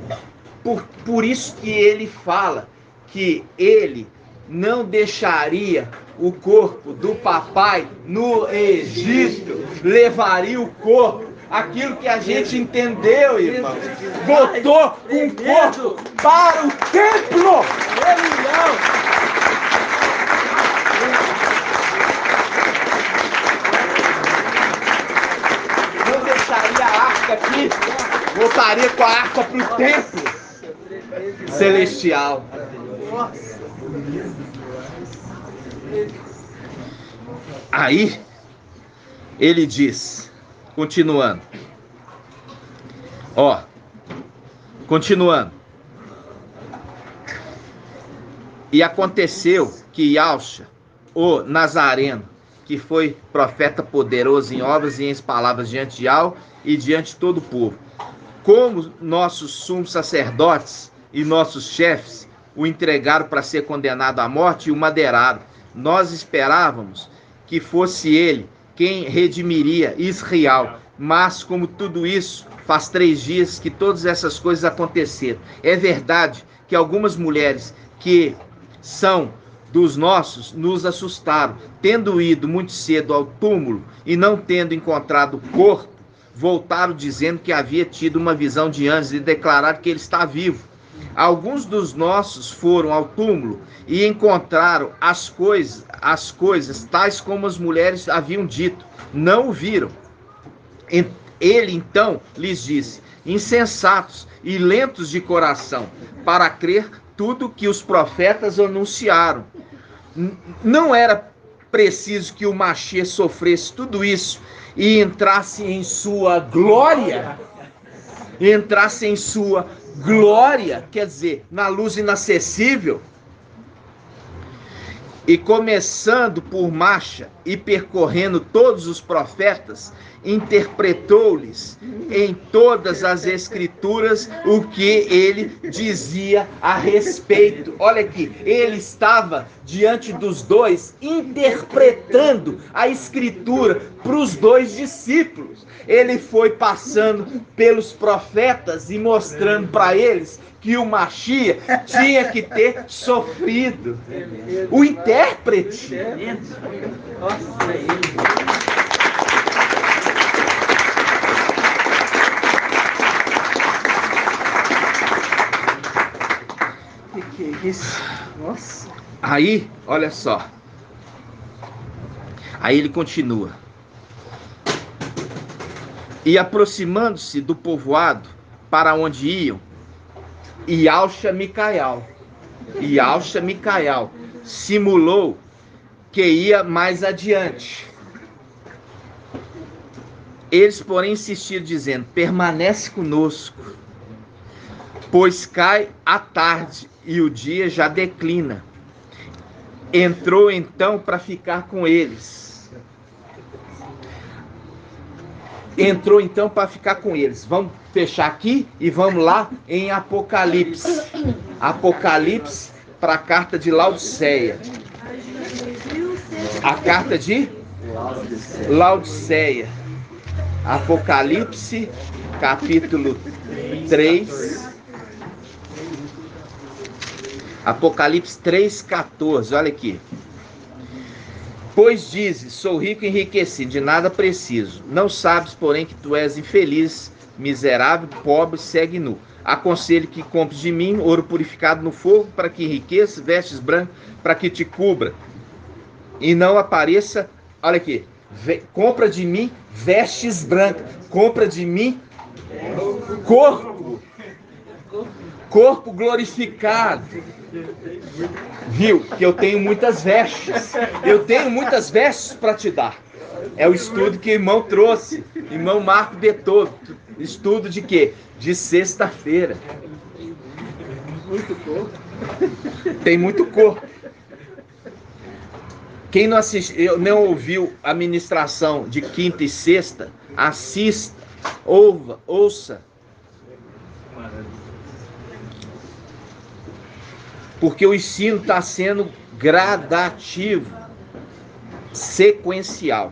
Por isso que ele fala que ele não deixaria o corpo do papai no Egito, levaria o corpo, aquilo que a gente entendeu, irmão, voltou com o corpo para o templo. Não deixaria a arca aqui, voltaria com a arca para o templo celestial. Aí ele diz, continuando, e aconteceu que Yahshua, o Nazareno, que foi profeta poderoso em obras e em palavras diante de Al e diante de todo o povo, como nossos sumos sacerdotes e nossos chefes o entregaram para ser condenado à morte e o madeiraram. Nós esperávamos que fosse ele quem redimiria Israel, mas como tudo isso, faz 3 dias que todas essas coisas aconteceram. É verdade que algumas mulheres que são dos nossos nos assustaram, tendo ido muito cedo ao túmulo e não tendo encontrado o corpo, voltaram dizendo que havia tido uma visão de anjos e declararam que ele está vivo. Alguns dos nossos foram ao túmulo e encontraram as coisas tais como as mulheres haviam dito, não o viram. Ele então lhes disse: insensatos e lentos de coração, para crer tudo que os profetas anunciaram. Não era preciso que o Machia sofresse tudo isso e entrasse em sua glória? Entrasse em sua glória, quer dizer, na luz inacessível? E começando por Marcha e percorrendo todos os profetas, interpretou-lhes em todas as escrituras o que ele dizia a respeito. Olha aqui, ele estava diante dos dois, interpretando a escritura para os dois discípulos. Ele foi passando pelos profetas e mostrando para eles que o Machia tinha que ter sofrido. O intérprete. Que é isso? Nossa. Aí, olha só. Aí ele continua. E aproximando-se do povoado para onde iam, Yalcha Micael simulou que ia mais adiante. Eles, porém, insistiram, dizendo: permanece conosco, pois cai a tarde e o dia já declina. Entrou então para ficar com eles. Vamos fechar aqui e vamos lá em Apocalipse. Apocalipse para a carta de Laodiceia. A carta de Laodiceia. Apocalipse, capítulo 3. Apocalipse 3,14. Olha aqui. Pois dizes: sou rico e enriquecido, de nada preciso. Não sabes, porém, que tu és infeliz, miserável, pobre, segue nu. Aconselho que compres de mim ouro purificado no fogo, para que enriqueça, vestes brancas, para que te cubra e não apareça. Olha aqui, compra de mim vestes brancas, compra de mim corpo glorificado. Viu? Que eu tenho muitas vestes. Eu tenho muitas vestes para te dar. É o estudo que o irmão trouxe. Irmão Marco Betoto. Estudo de quê? De sexta-feira. Muito corpo. Tem muito corpo. Quem não assistiu, não ouviu a ministração de quinta e sexta, assista, ouça. Porque o ensino está sendo gradativo, sequencial.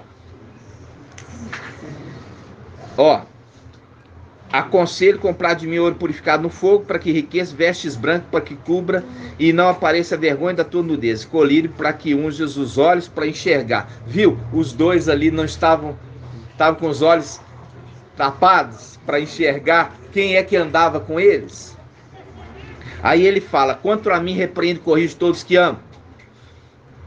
Aconselho comprar de mim ouro purificado no fogo, para que enriqueça, vestes brancas para que cubra e não apareça a vergonha da tua nudez, colírio para que unjas os olhos para enxergar. Viu? Os dois ali não estavam com os olhos tapados para enxergar quem é que andava com eles. Aí ele fala: quanto a mim, repreendo e corrijo todos que amo.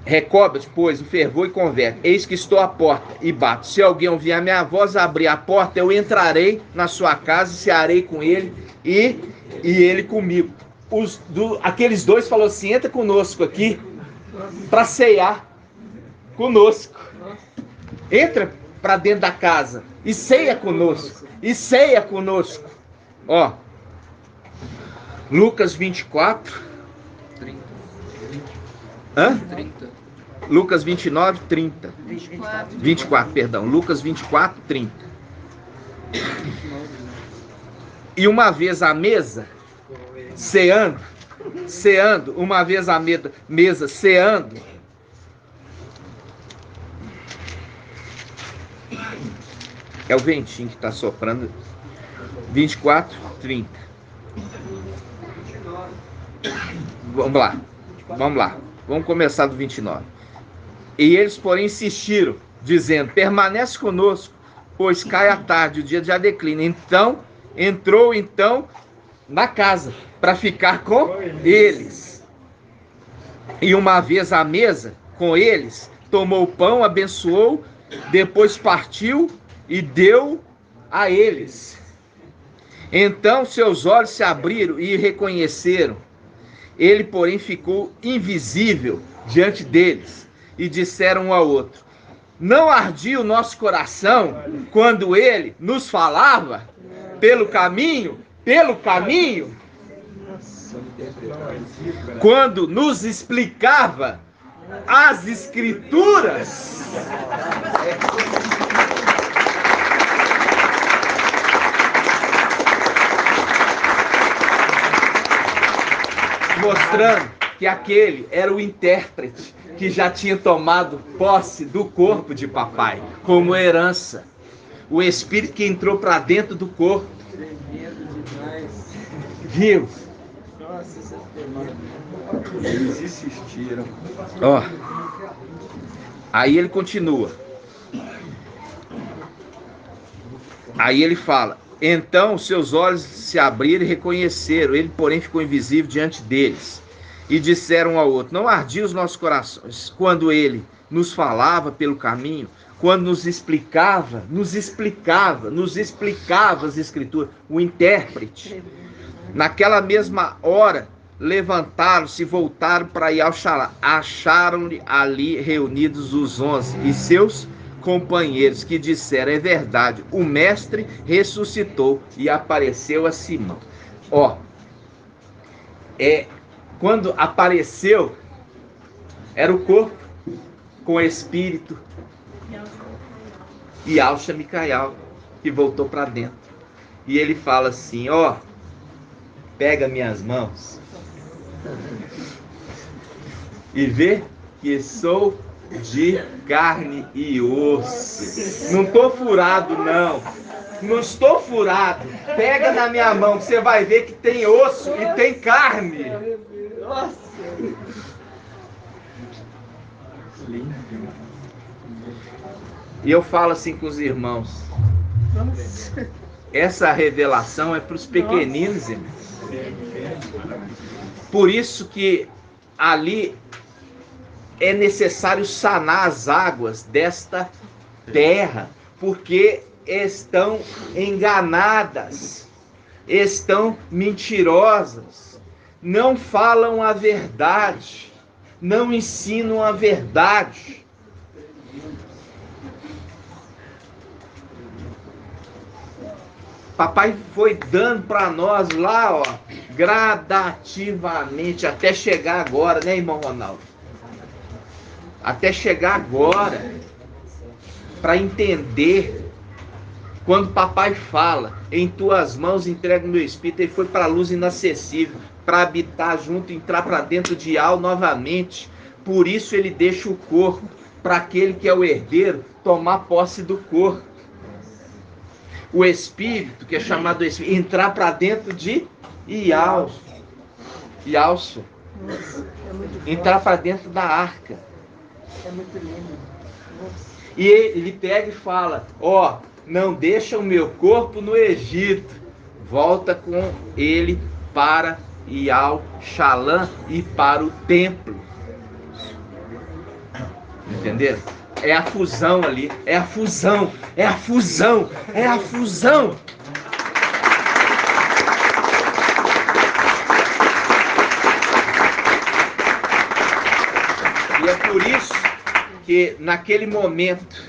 Recobra-te, pois, o fervor e converte. Eis que estou à porta e bato. Se alguém ouvir a minha voz, abrir a porta, eu entrarei na sua casa, cearei com ele e ele comigo. Aqueles dois falaram assim: entra conosco aqui para ceiar conosco. Entra para dentro da casa e ceia conosco. Lucas 24. 30. Hã? 30. Lucas 29, 30. 24, perdão. Lucas 24, 30. E uma vez à mesa, ceando, uma vez à mesa, ceando, é o ventinho que está soprando. 24, 30. Vamos lá. Vamos começar do 29. E eles, porém, insistiram, dizendo: permanece conosco, pois cai a tarde, o dia já declina. Então, entrou na casa, para ficar com eles. E uma vez à mesa, com eles, tomou o pão, abençoou, depois partiu e deu a eles. Então seus olhos se abriram e reconheceram. Ele, porém, ficou invisível diante deles. E disseram um ao outro: não ardia o nosso coração quando ele nos falava pelo caminho? Quando nos explicava as Escrituras? Mostrando que aquele era o intérprete que já tinha tomado posse do corpo de papai, como herança. O Espírito que entrou para dentro do corpo. Viu? Eles insistiram. Ó. Aí ele continua. Aí ele fala: então seus olhos se abriram e reconheceram. Ele, porém, ficou invisível diante deles. E disseram um ao outro: não ardia os nossos corações quando ele nos falava pelo caminho, quando nos explicava as Escrituras. O intérprete. Naquela mesma hora, levantaram-se e voltaram para ir ao Shalá. Acharam-lhe ali reunidos os 11 e seus companheiros, que disseram: é verdade, o mestre ressuscitou e apareceu a Simão. Ó, quando apareceu, era o corpo com o espírito e Alcha Micael, que voltou para dentro. E ele fala assim: ó, pega minhas mãos e vê que sou de carne e osso. Não estou furado, não. Não estou furado. Pega na minha mão que você vai ver que tem osso e tem carne. Nossa. E eu falo assim com os irmãos: essa revelação é para os pequeninos, irmãos. Por isso que ali é necessário sanar as águas desta terra, porque estão enganadas, estão mentirosas, não falam a verdade, não ensinam a verdade. Papai foi dando para nós lá, ó, gradativamente, até chegar agora, né, irmão Ronaldo? Até chegar agora, para entender. Quando papai fala: em tuas mãos entrego o meu espírito, ele foi para a luz inacessível, para habitar junto, entrar para dentro de Al novamente. Por isso ele deixa o corpo, para aquele que é o herdeiro tomar posse do corpo. O espírito, que é chamado espírito, entrar para dentro de Yalcha. Entrar para dentro da arca. É muito lindo. E ele pega e fala: ó, não deixa o meu corpo no Egito. Volta com ele para Yal-Shalã e para o templo. Entenderam? É a fusão ali, é a fusão. E é por isso que naquele momento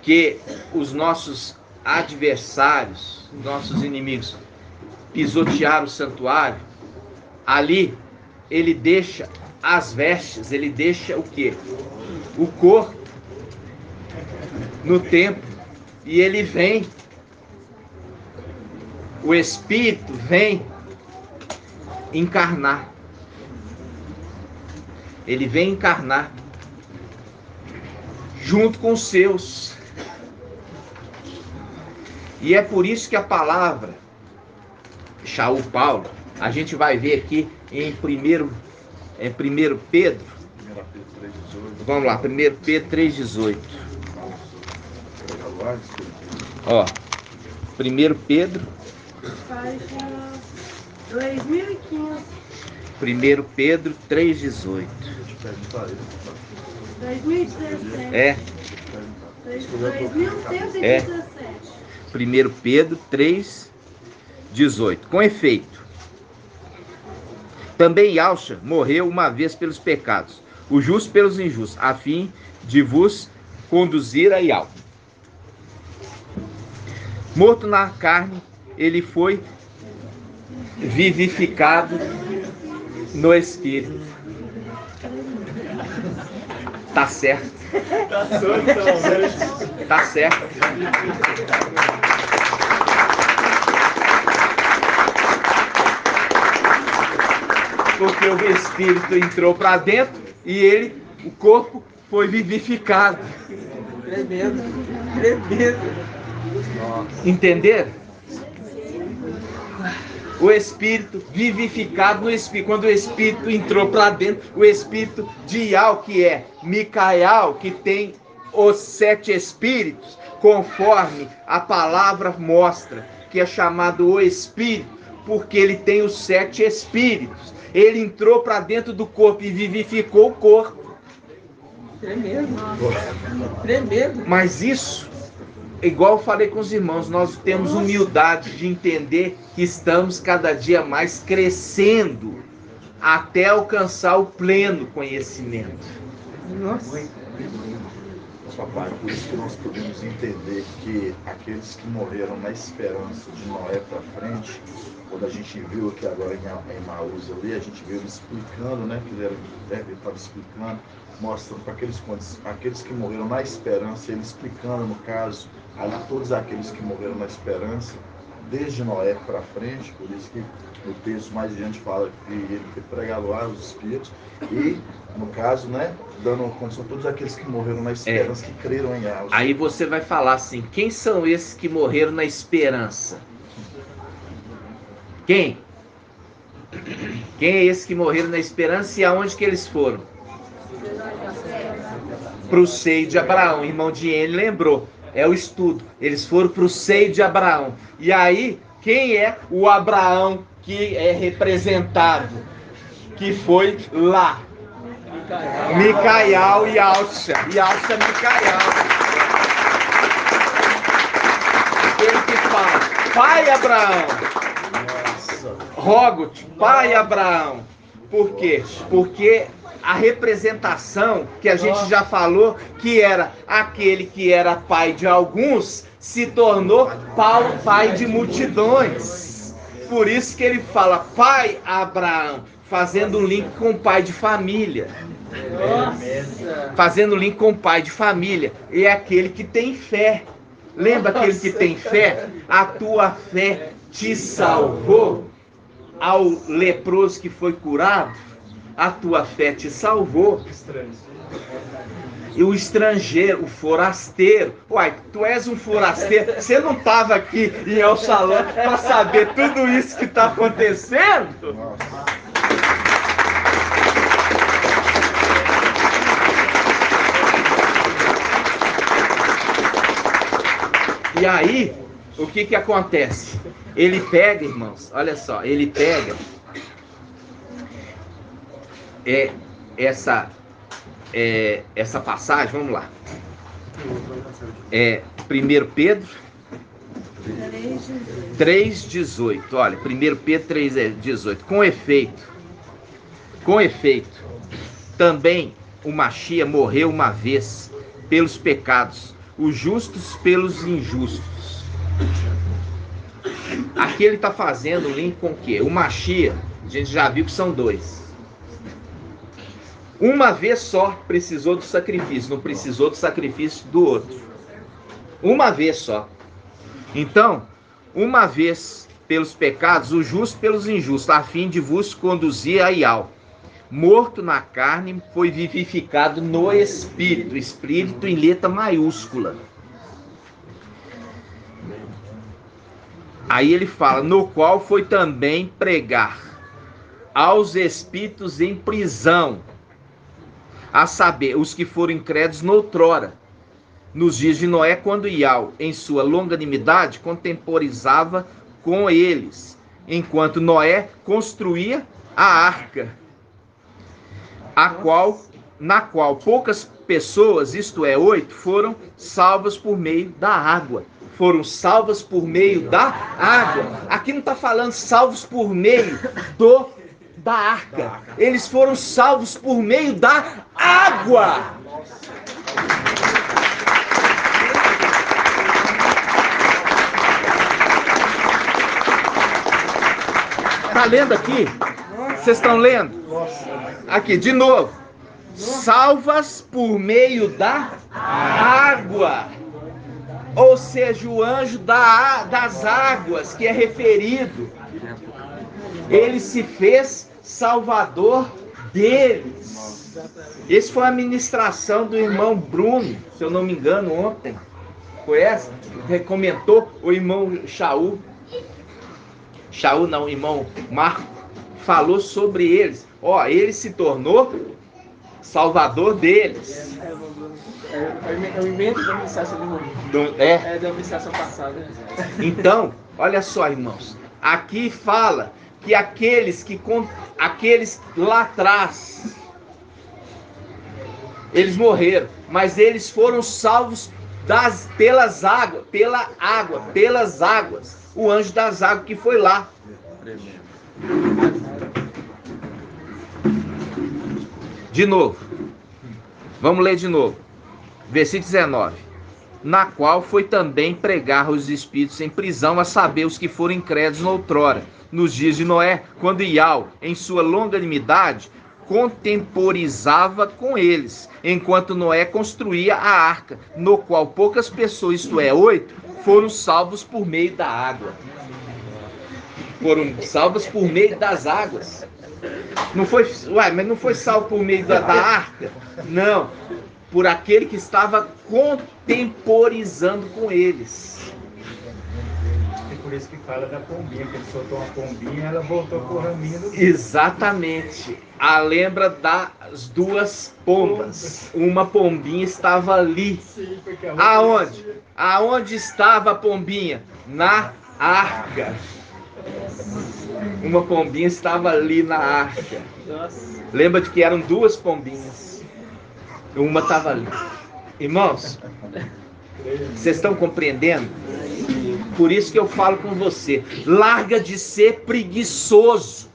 que os nossos adversários, nossos inimigos, pisotearam o santuário, ali ele deixa as vestes, ele deixa o quê? O corpo no templo, e ele vem, o Espírito vem encarnar. Ele vem encarnar junto com os seus. E é por isso que a palavra Shaul Paulo, A gente vai ver aqui em 1 Pedro. Vamos lá, 1 Pedro 3,18. Ó, 1 Pedro. Página 2500. 1 Pedro 3,18. 2017. É. 2117. É. 1 Pedro 3,18. Com efeito, também Yahshua morreu uma vez pelos pecados, o justo pelos injustos, a fim de vos conduzir a Yahweh. Morto na carne, ele foi vivificado no Espírito. Tá certo. Tá certo. Porque o Espírito entrou para dentro e o corpo foi vivificado. Tremendo. Tremendo. Entenderam? O Espírito vivificado no Espírito. Quando o Espírito entrou para dentro, o Espírito de Yahweh, que é Micael, que tem os 7 Espíritos, conforme a palavra mostra, que é chamado o Espírito, porque ele tem os 7 Espíritos. Ele entrou para dentro do corpo e vivificou o corpo. Tremendo. Tremendo. Mas isso, igual eu falei com os irmãos, nós temos humildade de entender que estamos cada dia mais crescendo até alcançar o pleno conhecimento. Nossa. Papai, por isso que nós podemos entender que aqueles que morreram na esperança de Noé para frente, quando a gente viu aqui agora em Maús ali, a gente viu ele explicando, né, que ele estava explicando, mostrando para aqueles que morreram na esperança, ele explicando, no caso, ali todos aqueles que morreram na esperança, desde Noé para frente, por isso que no texto mais adiante fala que ele foi pregado lá os Espíritos, e, no caso, né, dando condição a todos aqueles que morreram na esperança, que creram em Yahweh. Aí você vai falar assim, quem são esses que morreram na esperança? Quem? Quem é esse que morreram na esperança e aonde que eles foram? Para o seio de Abraão. O irmão de N lembrou. É o estudo. Eles foram para o seio de Abraão. E aí, quem é o Abraão que é representado? Que foi lá. Micael e Yahshua. Yahshua Micael. Aquele que fala, pai Abraão. Rogo-te, pai Abraão. Por quê? Porque a representação que a gente já falou, que era aquele que era pai de alguns, se tornou pai de multidões. Por isso que ele fala pai Abraão, fazendo um link com pai de família. Nossa. Fazendo link com pai de família. E é aquele que tem fé. Lembra aquele que tem fé? A tua fé te salvou. Ao leproso que foi curado, a tua fé te salvou. E o estrangeiro, o forasteiro, uai, tu és um forasteiro, você não estava aqui em El Shalom para saber tudo isso que está acontecendo? E aí, o que acontece? Ele pega, irmãos, olha só, ele pega essa passagem, vamos lá. 1 Pedro 3,18. Olha, 1 Pedro 3,18. Com efeito, também o Machia morreu uma vez pelos pecados, os justos pelos injustos. Aqui ele está fazendo o link com o quê? O Machia, a gente já viu que são 2. Uma vez só precisou do sacrifício, não precisou do sacrifício do outro. Uma vez só. Então, uma vez pelos pecados, o justo pelos injustos, a fim de vos conduzir a Yahweh. Morto na carne, foi vivificado no Espírito. Espírito em letra maiúscula. Aí ele fala, no qual foi também pregar aos espíritos em prisão, a saber, os que foram incrédulos noutrora, nos dias de Noé, quando Iau, em sua longanimidade, contemporizava com eles, enquanto Noé construía a arca, na qual poucas pessoas, isto é, 8, foram salvas por meio da água. Foram salvas por meio da água. Aqui não está falando salvos por meio da arca. Eles foram salvos por meio da água. Está lendo aqui? Vocês estão lendo? Aqui, de novo. Salvas por meio da água. Ou seja, o anjo das águas, que é referido, ele se fez salvador deles. Essa foi a ministração do irmão Bruno, se eu não me engano, ontem. Foi essa? Comentou o irmão Shaul. Shaul não, o irmão Marco. Falou sobre eles. Ó, ele se tornou salvador deles. Eu invento da ministração do irmão. É da ministração passada. Então, olha só, irmãos. Aqui fala que aqueles lá atrás, eles morreram, mas eles foram salvos pelas águas. O anjo das águas que foi lá. De novo. Vamos ler de novo. Versículo 19. Na qual foi também pregar os espíritos em prisão, a saber, os que foram incrédulos noutrora, nos dias de Noé, quando Iau, em sua longanimidade, contemporizava com eles, enquanto Noé construía a arca, no qual poucas pessoas, isto é, 8, foram salvos por meio da água. Foram salvos por meio das águas. Não foi, mas não foi salvo por meio da arca? Não. Por aquele que estava contemporizando com eles. É por isso que fala da pombinha, que ele soltou uma pombinha e ela voltou com o raminho. Exatamente. Lembra das duas pombas. Uma pombinha estava ali. Aonde? Aonde estava a pombinha? Na arca. Uma pombinha estava ali na arca. Lembra de que eram duas pombinhas. Uma estava ali. Irmãos, vocês estão compreendendo? Por isso que eu falo com você. Larga de ser preguiçoso.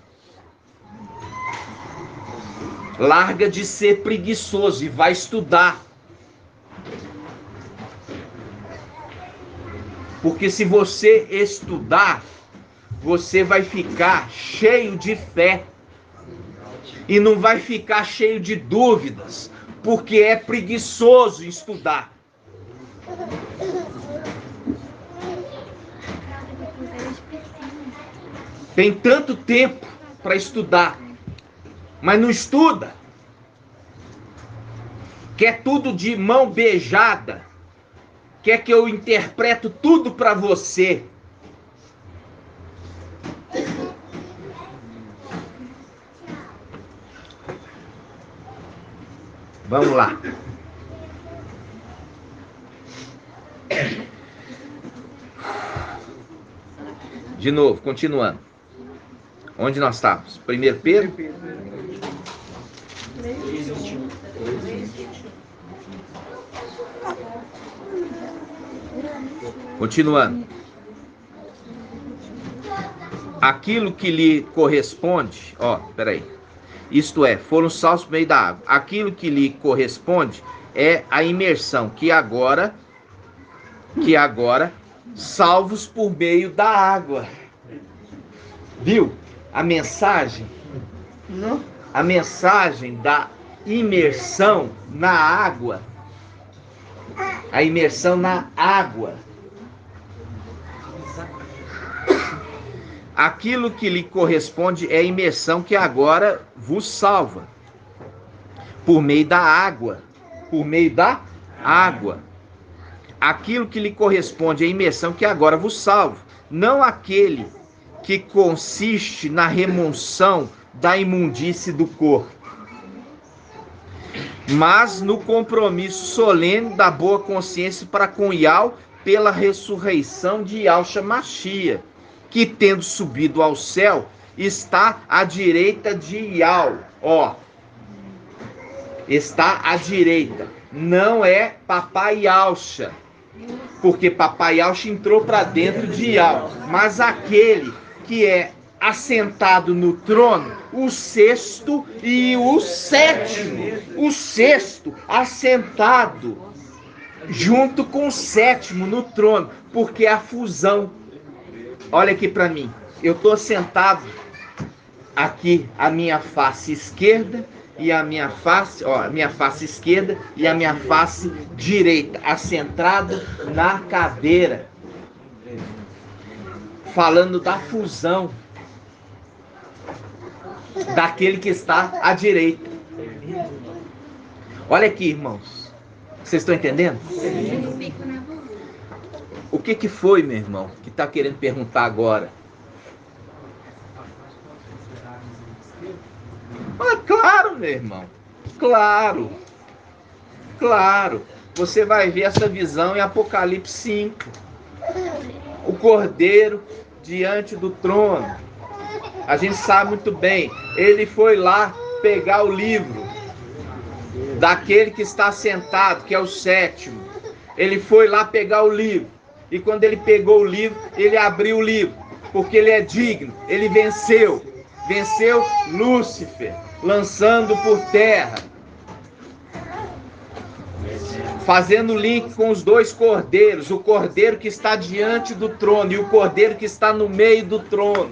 Larga de ser preguiçoso e vai estudar. Porque se você estudar, você vai ficar cheio de fé. E não vai ficar cheio de dúvidas. Porque é preguiçoso estudar. Tem tanto tempo para estudar, mas não estuda. Quer tudo de mão beijada. Quer que eu interpreto tudo para você. Vamos lá. De novo, continuando. Onde nós estávamos? 1 Pedro? Continuando. Aquilo que lhe corresponde, peraí. Isto é, foram salvos por meio da água. Aquilo que lhe corresponde é a imersão, que agora, salvos por meio da água. Viu? A mensagem? Não. A mensagem da imersão na água. A imersão na água. Aquilo que lhe corresponde é a imersão que agora vos salva. Por meio da água. Por meio da água. Aquilo que lhe corresponde é a imersão que agora vos salva. Não aquele que consiste na remoção da imundície do corpo, mas no compromisso solene da boa consciência para com Yahweh pela ressurreição de Yahshua Mashiach, que tendo subido ao céu, está à direita de Yahweh. Ó, está à direita. Não é Papai Yahshua, porque Papai Yahshua entrou para dentro de Yahweh, mas aquele que é assentado no trono, o sexto e o sétimo. O sexto assentado junto com o sétimo no trono, porque é a fusão. Olha aqui para mim. Eu estou sentado aqui, a minha face esquerda e a minha face, ó, a minha face esquerda e a minha face direita, assentado na cadeira, falando da fusão daquele que está à direita. Olha aqui, irmãos. Vocês estão entendendo? O que foi, meu irmão, que está querendo perguntar agora? Ah, claro, meu irmão. Claro. Claro. Você vai ver essa visão em Apocalipse 5. O Cordeiro diante do trono. A gente sabe muito bem. Ele foi lá pegar o livro daquele que está sentado, que é o sétimo. Ele foi lá pegar o livro. E quando ele pegou o livro, ele abriu o livro. Porque ele é digno. Ele venceu. Venceu Lúcifer, lançando por terra. Fazendo link com os dois cordeiros. O cordeiro que está diante do trono e o cordeiro que está no meio do trono.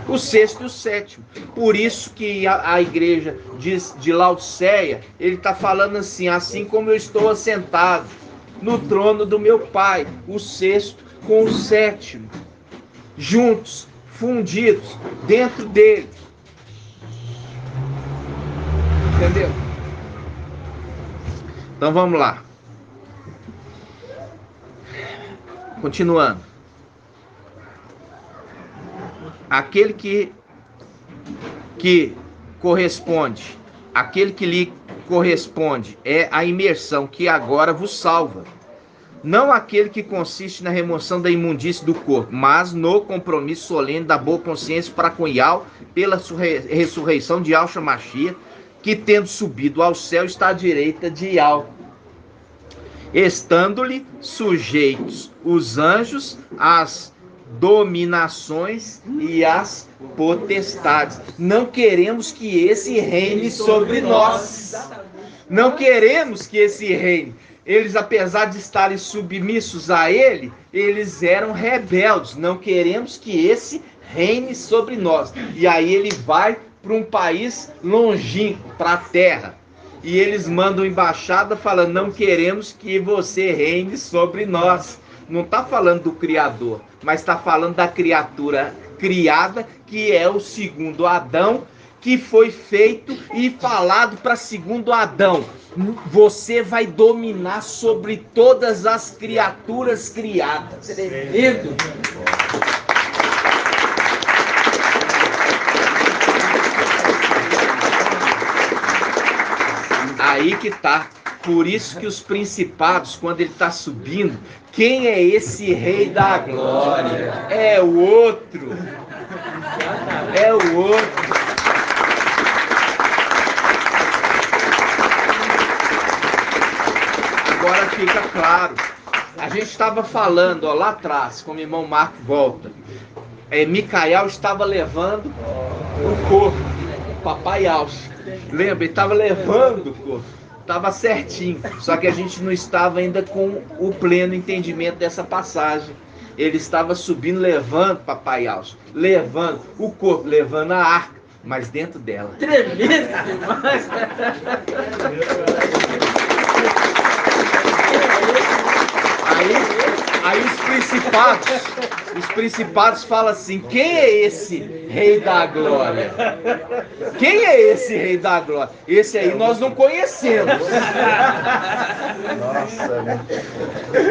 O sexto e o sétimo. Por isso que a igreja de Laodiceia, ele está falando assim: assim como eu estou assentado no trono do meu Pai, o sexto com o sétimo, juntos, fundidos, dentro dele. Entendeu? Então vamos lá. Continuando. Aquele que corresponde, aquele que lhe corresponde é a imersão que agora vos salva. Não aquele que consiste na remoção da imundície do corpo, mas no compromisso solene da boa consciência para com Yahweh pela ressurreição de Yahshua Mashiach, que tendo subido ao céu está à direita de Yahweh, estando-lhe sujeitos os anjos, as dominações e as potestades. Não queremos que esse reine sobre nós. Não queremos que esse reine. Eles, apesar de estarem submissos a ele, eles eram rebeldes. Não queremos que esse reine sobre nós. E aí ele vai para um país longínquo, para a terra. E eles mandam embaixada falando: não queremos que você reine sobre nós. Não está falando do Criador, mas está falando da criatura criada, que é o segundo Adão, que foi feito e falado para segundo Adão: você vai dominar sobre todas as criaturas criadas. Tremendo. Aí que tá. Por isso que os principados, quando ele está subindo, quem é esse rei da glória? É o outro. É o outro. Agora fica claro. A gente estava falando, ó, lá atrás, como o irmão Marco volta. Micael estava levando o corpo. Papai Alce. Lembra? Ele estava levando o corpo. Estava certinho, só que a gente não estava ainda com o pleno entendimento dessa passagem. Ele estava subindo, levando, Papai Alce, levando o corpo, levando a arca, mas dentro dela. Tremendo demais! Aí os principados falam assim: quem é esse rei da glória? Quem é esse rei da glória? Esse aí nós não conhecemos.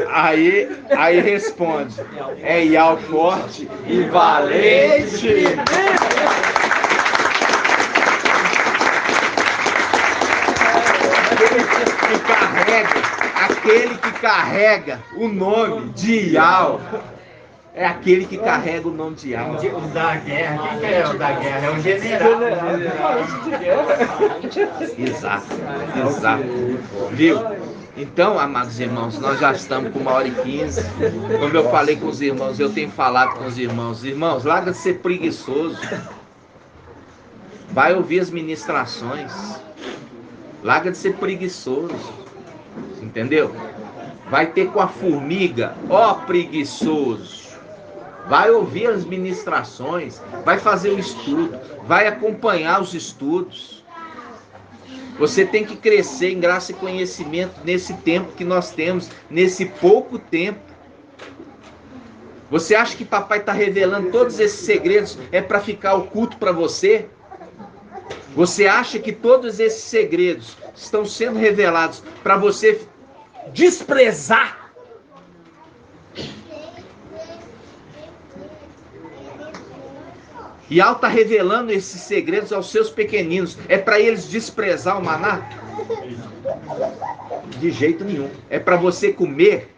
Aí responde: é Iau forte e valente. Aquele que carrega o nome de Iau. É aquele que carrega o nome de Iau. O da guerra, quem que é o da guerra? É o general. Exato. Viu? Então, amados irmãos, nós já estamos com 1h15. Como eu falei com os irmãos, eu tenho falado com os irmãos. Irmãos, larga de ser preguiçoso. Vai ouvir as ministrações. Larga de ser preguiçoso. Entendeu? Vai ter com a formiga, ó preguiçoso. Vai ouvir as ministrações, vai fazer o estudo, vai acompanhar os estudos. Você tem que crescer em graça e conhecimento nesse tempo que nós temos, nesse pouco tempo. Você acha que papai está revelando todos esses segredos é para ficar oculto para você? Você acha que todos esses segredos estão sendo revelados para você desprezar? Iau está revelando esses segredos aos seus pequeninos. É para eles desprezar o maná? De jeito nenhum. É para você comer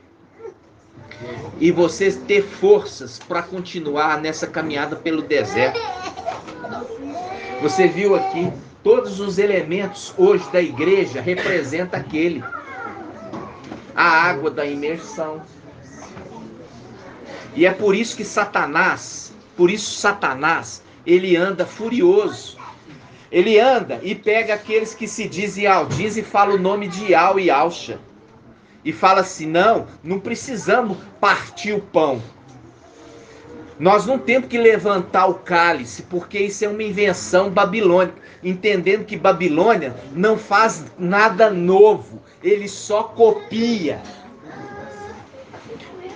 e você ter forças para continuar nessa caminhada pelo deserto. Você viu aqui, todos os elementos hoje da igreja representam aquele. A água da imersão. E é por isso que Satanás, ele anda furioso. Ele anda e pega aqueles que se dizem Iaudiz e fala o nome de Iau e Ausha. E fala assim: não precisamos partir o pão. Nós não temos que levantar o cálice, porque isso é uma invenção babilônica. Entendendo que Babilônia não faz nada novo, ele só copia.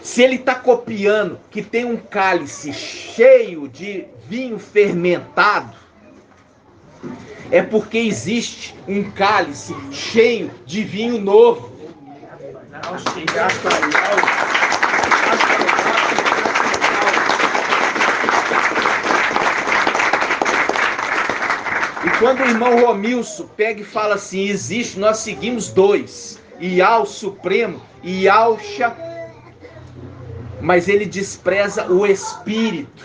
Se ele está copiando que tem um cálice cheio de vinho fermentado, é porque existe um cálice cheio de vinho novo. E quando o irmão Romilson pega e fala assim: existe, nós seguimos dois, Iau Supremo e Iauxa, mas ele despreza o Espírito,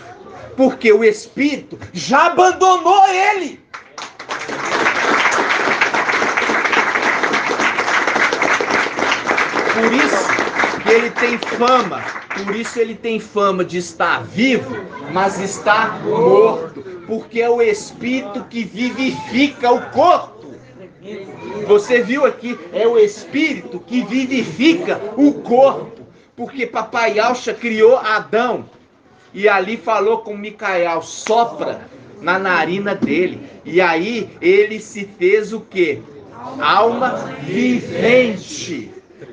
porque o Espírito já abandonou ele. Por isso que ele tem fama de estar vivo, mas está morto, porque é o Espírito que vivifica o corpo. Você viu aqui, é o Espírito que vivifica o corpo, porque papai Iauxa criou Adão, e ali falou com Micael: sopra na narina dele, e aí ele se fez o quê? Alma vivente.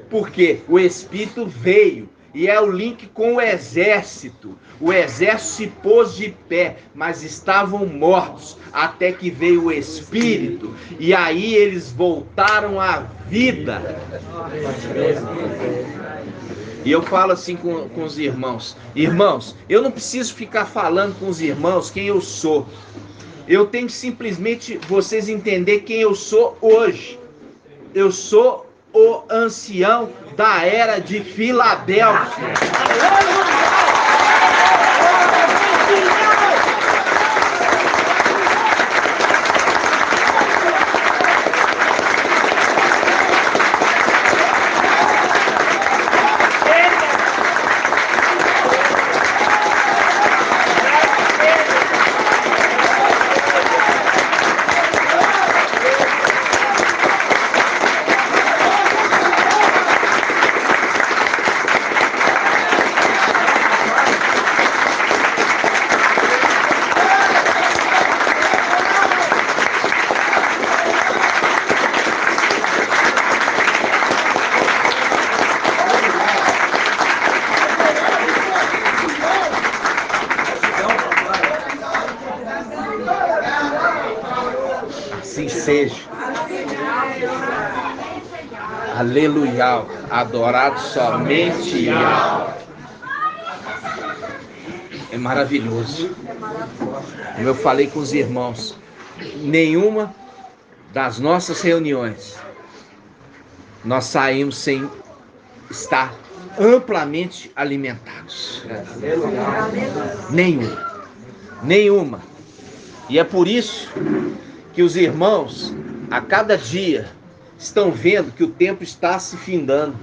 Porque o Espírito veio, e é o link com o exército. O exército se pôs de pé, mas estavam mortos, até que veio o Espírito, e aí eles voltaram à vida. E eu falo assim com os irmãos: irmãos, eu não preciso ficar falando com os irmãos quem eu sou. Eu tenho que simplesmente vocês entender quem eu sou hoje. Eu sou o ancião da era de Filadélfia. seja. Aleluia. Adorado somente Yahweh. É maravilhoso. Como eu falei com os irmãos, nenhuma das nossas reuniões nós saímos sem estar amplamente alimentados. Nenhuma. E é por isso que os irmãos, a cada dia, estão vendo que o tempo está se findando.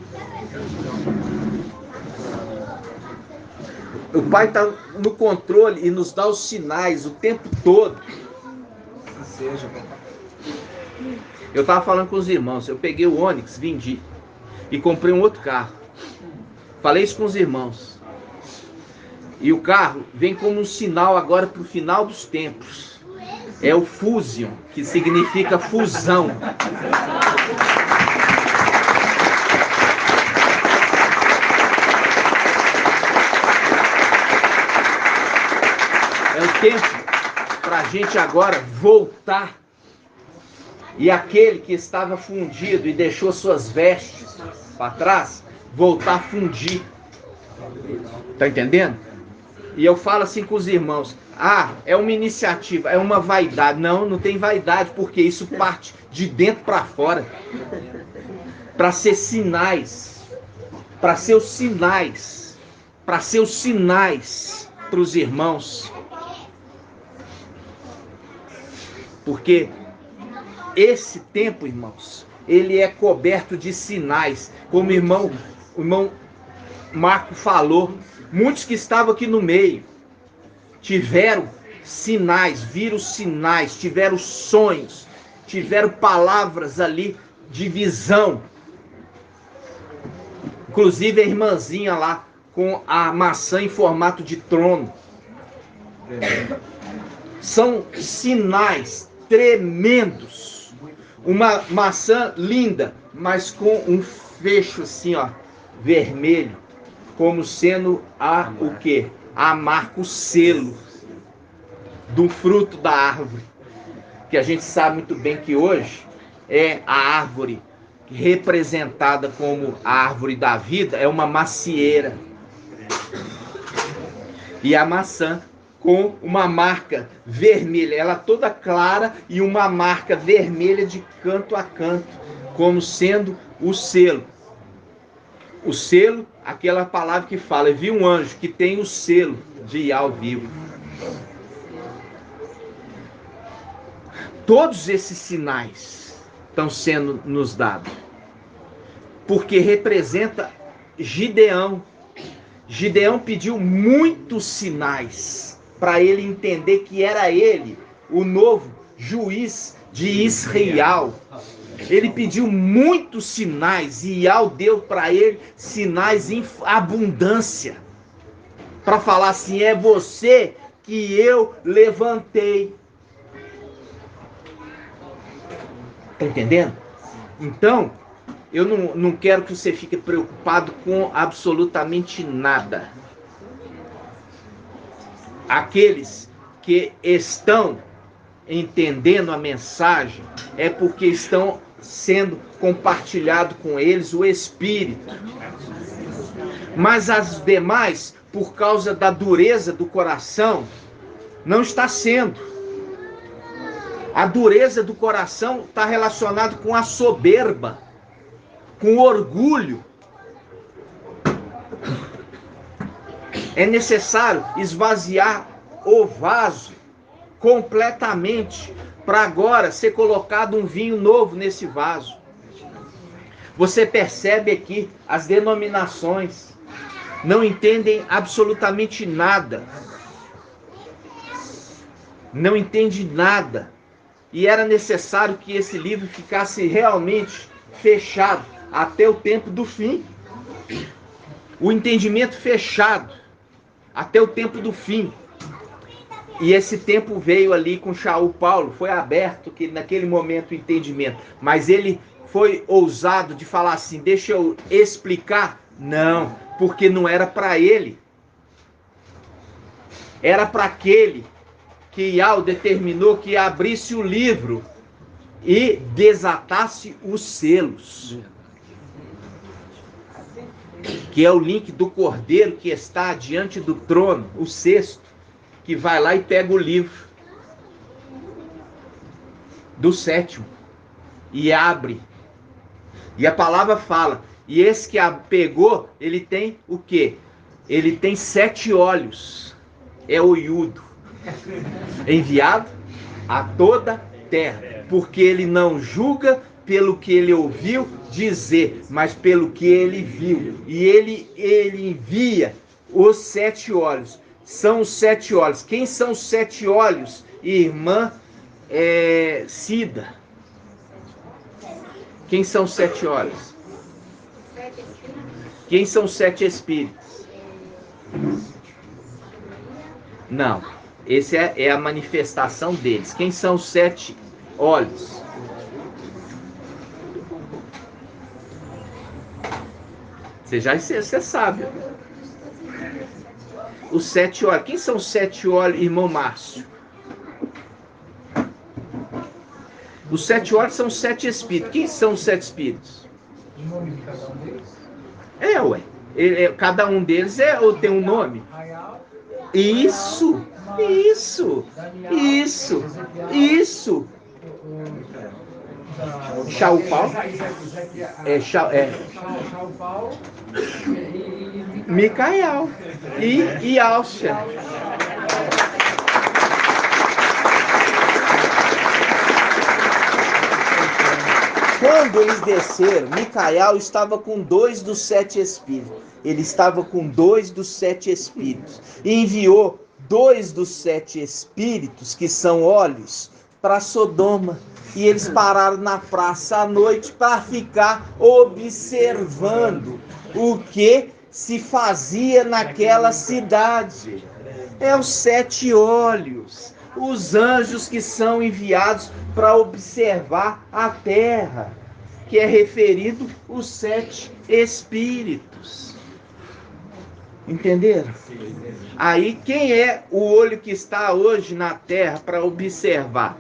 O Pai está no controle e nos dá os sinais o tempo todo. Eu estava falando com os irmãos, eu peguei o Onix, vendi e comprei um outro carro. Falei isso com os irmãos. E o carro vem como um sinal agora para o final dos tempos. É o Fusion, que significa fusão. É o tempo para a gente agora voltar. E aquele que estava fundido e deixou suas vestes para trás, voltar a fundir. Tá entendendo? E eu falo assim com os irmãos: ah, é uma iniciativa, é uma vaidade. Não, não tem vaidade, porque isso parte de dentro para fora. Para ser sinais. Para ser os sinais. Para ser os sinais para os irmãos. Porque esse tempo, irmãos, ele é coberto de sinais. Como o irmão Marco falou, muitos que estavam aqui no meio tiveram sinais, viram sinais, tiveram sonhos, tiveram palavras ali de visão. Inclusive a irmãzinha lá com a maçã em formato de trono. São sinais tremendos. Uma maçã linda, mas com um fecho assim, ó, vermelho, como sendo o quê? A marca, o selo do fruto da árvore. Que a gente sabe muito bem que hoje é a árvore representada como a árvore da vida, é uma macieira. E a maçã com uma marca vermelha, ela toda clara e uma marca vermelha de canto a canto, como sendo o selo. O selo, aquela palavra que fala, vi um anjo que tem o selo de Yahweh vivo. Todos esses sinais estão sendo nos dados, porque representa Gideão. Gideão pediu muitos sinais para ele entender que era ele o novo juiz de Israel. Ele pediu muitos sinais e Yahweh deu para ele sinais em abundância. Para falar assim, é você que eu levantei. Tá entendendo? Então, eu não quero que você fique preocupado com absolutamente nada. Aqueles que estão entendendo a mensagem é porque estão sendo compartilhado com eles o Espírito. Mas as demais, por causa da dureza do coração, não está sendo. A dureza do coração está relacionada com a soberba, com o orgulho. É necessário esvaziar o vaso completamente para agora ser colocado um vinho novo nesse vaso. Você percebe aqui as denominações não entendem absolutamente nada. Não entende nada. E era necessário que esse livro ficasse realmente fechado até o tempo do fim. O entendimento fechado até o tempo do fim. E esse tempo veio ali com Shaul Paulo, foi aberto que naquele momento o entendimento. Mas ele foi ousado de falar assim, deixa eu explicar. Não, porque não era para ele. Era para aquele que Yahweh determinou que abrisse o livro e desatasse os selos, que é o link do cordeiro que está diante do trono, o sexto, que vai lá e pega o livro do sétimo e abre. E a palavra fala, e esse que a pegou, ele tem o quê? Ele tem 7 olhos. É o Iudo, enviado a toda terra, porque ele não julga pelo que ele ouviu dizer, mas pelo que ele viu. E ele envia os 7 olhos. São os 7 olhos. Quem são os 7 olhos, irmã Cida? Quem são os 7 olhos? Quem são os 7 espíritos? Não, esse é a manifestação deles. Quem são os 7 olhos? Você sabe. Os 7 olhos. Quem são os 7 olhos, irmão Márcio? Os 7 olhos são os 7 espíritos. Quem são os 7 espíritos? O nome de cada um deles? Ué. Cada um deles tem um nome. Isso. Chaupau. Chaupau. Micael e Alcha. Quando eles desceram, Micael estava com 2 dos 7 espíritos. Ele estava com 2 dos 7 espíritos. E enviou 2 dos 7 espíritos, que são olhos, para Sodoma. E eles pararam na praça à noite para ficar observando o que se fazia naquela cidade. É os 7 olhos, os anjos que são enviados para observar a terra, que é referido os 7 espíritos. Entenderam? Aí quem é o olho que está hoje na terra para observar?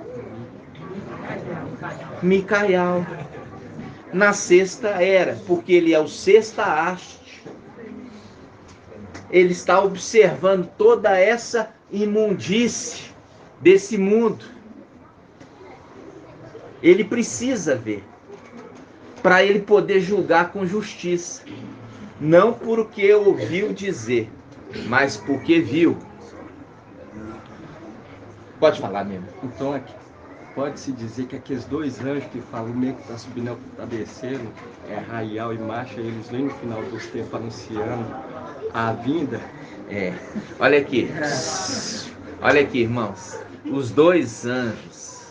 Micael. Na sexta era, porque ele é o sexta haste. Ele está observando toda essa imundície desse mundo. Ele precisa ver, para ele poder julgar com justiça. Não porque ouviu dizer, mas porque viu. Pode falar mesmo. Então, pode-se dizer que aqueles 2 anjos que falam meio que está subindo, está descendo, Raial e Marcha, eles vêm no final dos tempos anunciando a vinda. Olha aqui, irmãos. Os 2 anjos.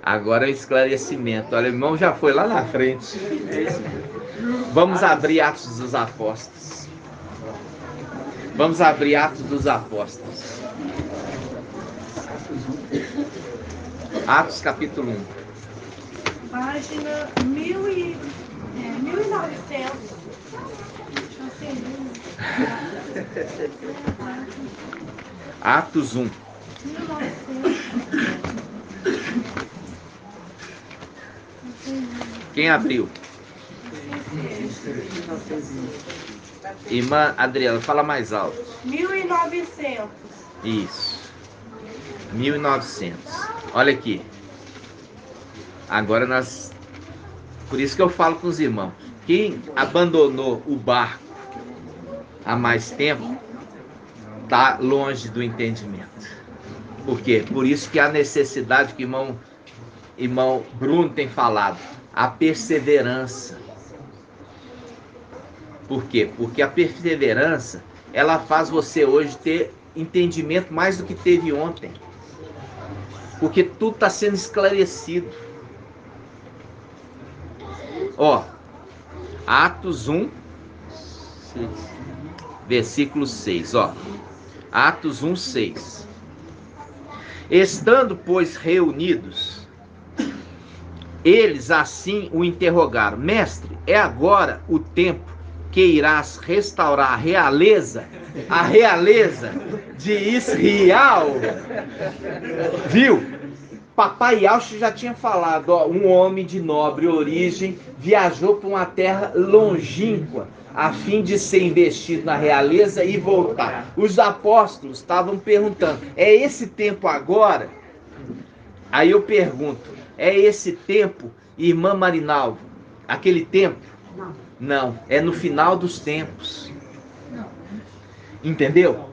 Agora é o esclarecimento. Olha, o irmão já foi lá na frente. Vamos abrir Atos dos Apóstolos. Vamos abrir Atos dos Apóstolos. Atos capítulo 1. Página 1900. Atos 1. 1900. Quem abriu? Irmã Adriana, fala mais alto. 1900. Isso. 1900. Olha aqui. Agora nós... Por isso que eu falo com os irmãos. Quem abandonou o barco há mais tempo está longe do entendimento. Por quê? Por isso que há necessidade que o irmão Bruno tem falado. A perseverança. Por quê? Porque a perseverança, ela faz você hoje ter entendimento mais do que teve ontem. Porque tudo está sendo esclarecido. Atos 1, 6. Versículo 6, Atos 1, 6. Estando, pois, reunidos, eles assim o interrogaram: Mestre, é agora o tempo que irás restaurar a realeza de Israel? Viu? Papai Yaucha já tinha falado, ó, um homem de nobre origem viajou para uma terra longínqua, a fim de ser investido na realeza e voltar. Os apóstolos estavam perguntando, é esse tempo agora? Aí eu pergunto, é esse tempo, irmã Marinalva? Aquele tempo? Não, é no final dos tempos. Entendeu?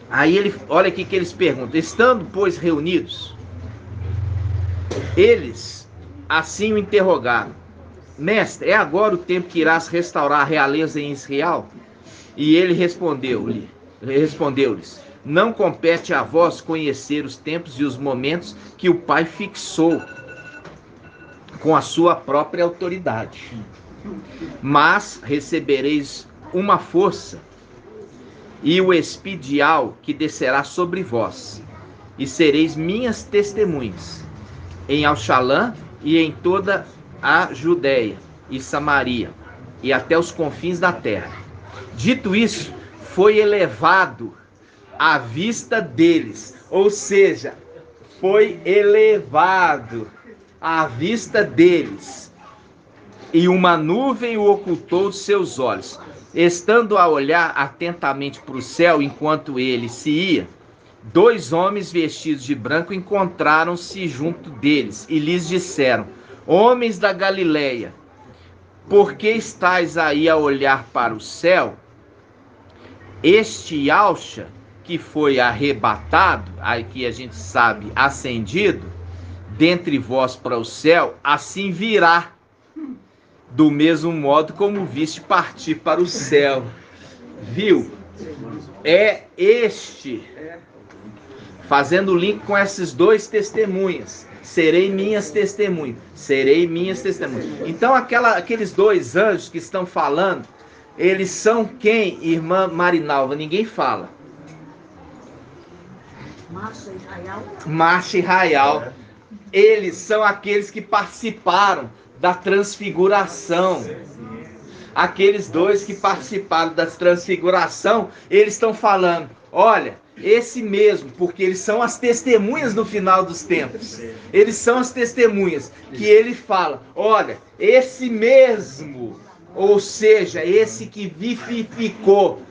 Aí ele, olha aqui que eles perguntam, estando, pois, reunidos, eles assim o interrogaram, mestre, é agora o tempo que irás restaurar a realeza em Israel? E ele respondeu-lhes, não compete a vós conhecer os tempos e os momentos que o Pai fixou com a sua própria autoridade, mas recebereis uma força e o espírito que descerá sobre vós, e sereis minhas testemunhas em Alxalã e em toda a Judéia e Samaria e até os confins da terra. Dito isso, foi elevado à vista deles, ou seja, foi elevado à vista deles, e uma nuvem o ocultou dos seus olhos. Estando a olhar atentamente para o céu enquanto ele se ia, 2 homens vestidos de branco encontraram-se junto deles e lhes disseram, homens da Galileia, por que estáis aí a olhar para o céu? Este Yaucha, que foi arrebatado, aqui a gente sabe, ascendido, dentre vós para o céu, assim virá, do mesmo modo como viste partir para o céu. Viu? É este, fazendo o link com esses 2 testemunhas. Serei minhas testemunhas. Serei minhas testemunhas. Então aqueles 2 anjos que estão falando, eles são quem, irmã Marinalva? Ninguém fala. Marcha e Raial. Eles são aqueles que participaram da transfiguração. Aqueles 2 que participaram da transfiguração, eles estão falando, olha, esse mesmo, porque eles são as testemunhas no final dos tempos. Eles são as testemunhas que ele fala, olha, esse mesmo, ou seja, esse que vivificou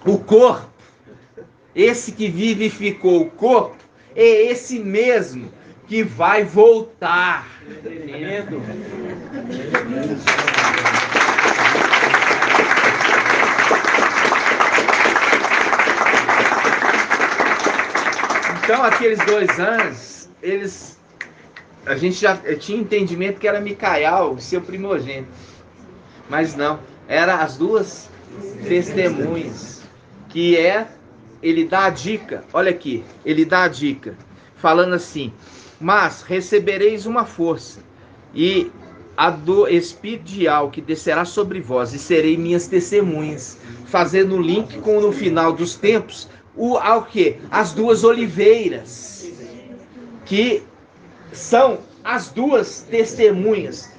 o corpo, esse que vivificou o corpo, é esse mesmo que vai voltar. Então aqueles 2 anjos, a gente já tinha entendimento que era Micael, seu primogênito, mas não, era as 2 testemunhas, que ele dá a dica, olha aqui, ele dá a dica, falando assim, mas recebereis uma força, e a do Espírito que descerá sobre vós, e serei minhas testemunhas, fazendo o link com no final dos tempos, ao que? As 2 oliveiras, que são as 2 testemunhas,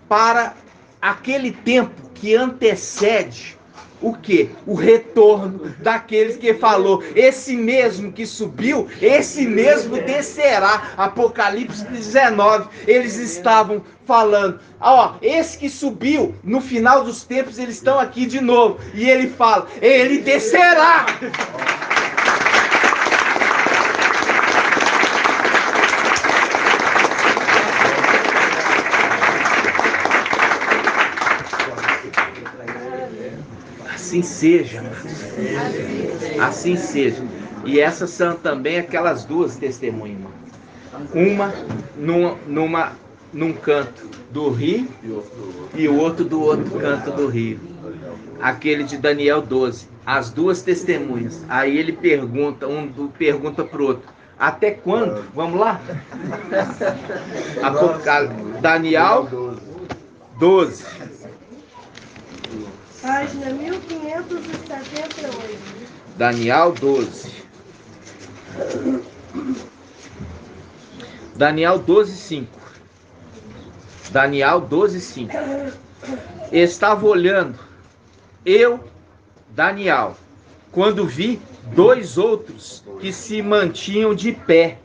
para aquele tempo que antecede o que? O retorno daqueles que falou, esse mesmo que subiu, esse mesmo descerá. Apocalipse 19, eles estavam falando, ó, esse que subiu, no final dos tempos eles estão aqui de novo, e ele fala, ele descerá. Assim seja, assim seja. E essas são também aquelas 2 testemunhas, uma num canto do rio e o outro do outro canto do rio. Aquele de Daniel 12, as 2 testemunhas. Aí ele pergunta, pergunta para o outro, até quando? Vamos lá? Daniel 12. Página 1578. Daniel 12. Daniel 12, 5. Daniel 12, 5. Estava olhando, eu, Daniel, quando vi 2 outros que se mantinham de pé,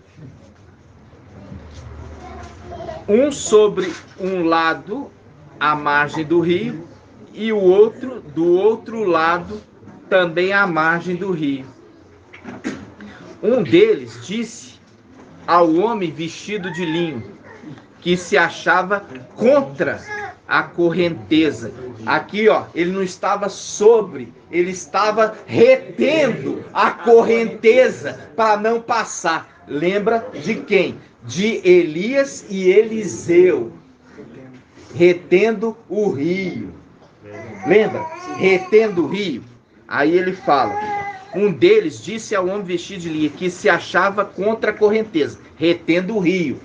Um sobre um lado, à margem do rio, e o outro do outro lado, também à margem do rio. Um deles disse ao homem vestido de linho, que se achava contra a correnteza. Aqui, ó, ele não estava sobre, ele estava retendo a correnteza para não passar. Lembra de quem? De Elias e Eliseu, retendo o rio. Lembra? Retendo o rio. Aí ele fala, um deles disse ao homem vestido de linho, que se achava contra a correnteza, retendo o rio.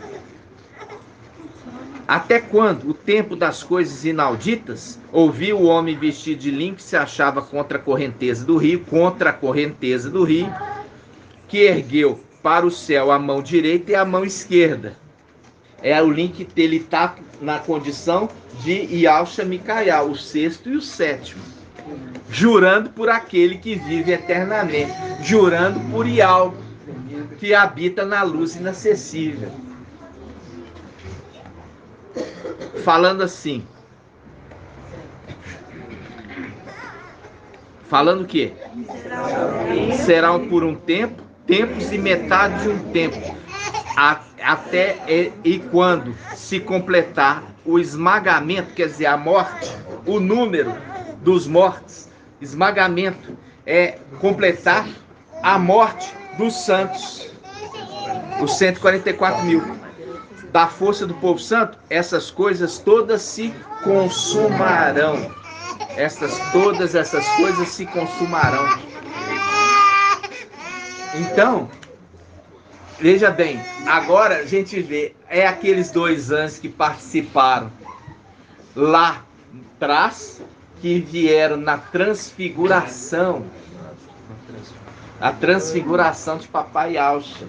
Até quando? O tempo das coisas inauditas? Ouviu o homem vestido de linho que se achava contra a correnteza do rio, que ergueu para o céu a mão direita e a mão esquerda. É o link que ele está na condição de Yalcha Micaial, o sexto e o sétimo. Jurando por aquele que vive eternamente. Jurando por Ial, que habita na luz inacessível. Falando assim. Falando o quê? Serão por um tempo, tempos e metade de um tempo. Até e quando se completar o esmagamento, quer dizer, a morte, o número dos mortos, esmagamento é completar a morte dos santos, os 144 mil. Da força do povo santo, essas coisas todas se consumarão. Todas essas coisas se consumarão. Então, veja bem, agora a gente vê, é aqueles dois anjos que participaram lá atrás, que vieram na transfiguração. A transfiguração de Papai Yalcha.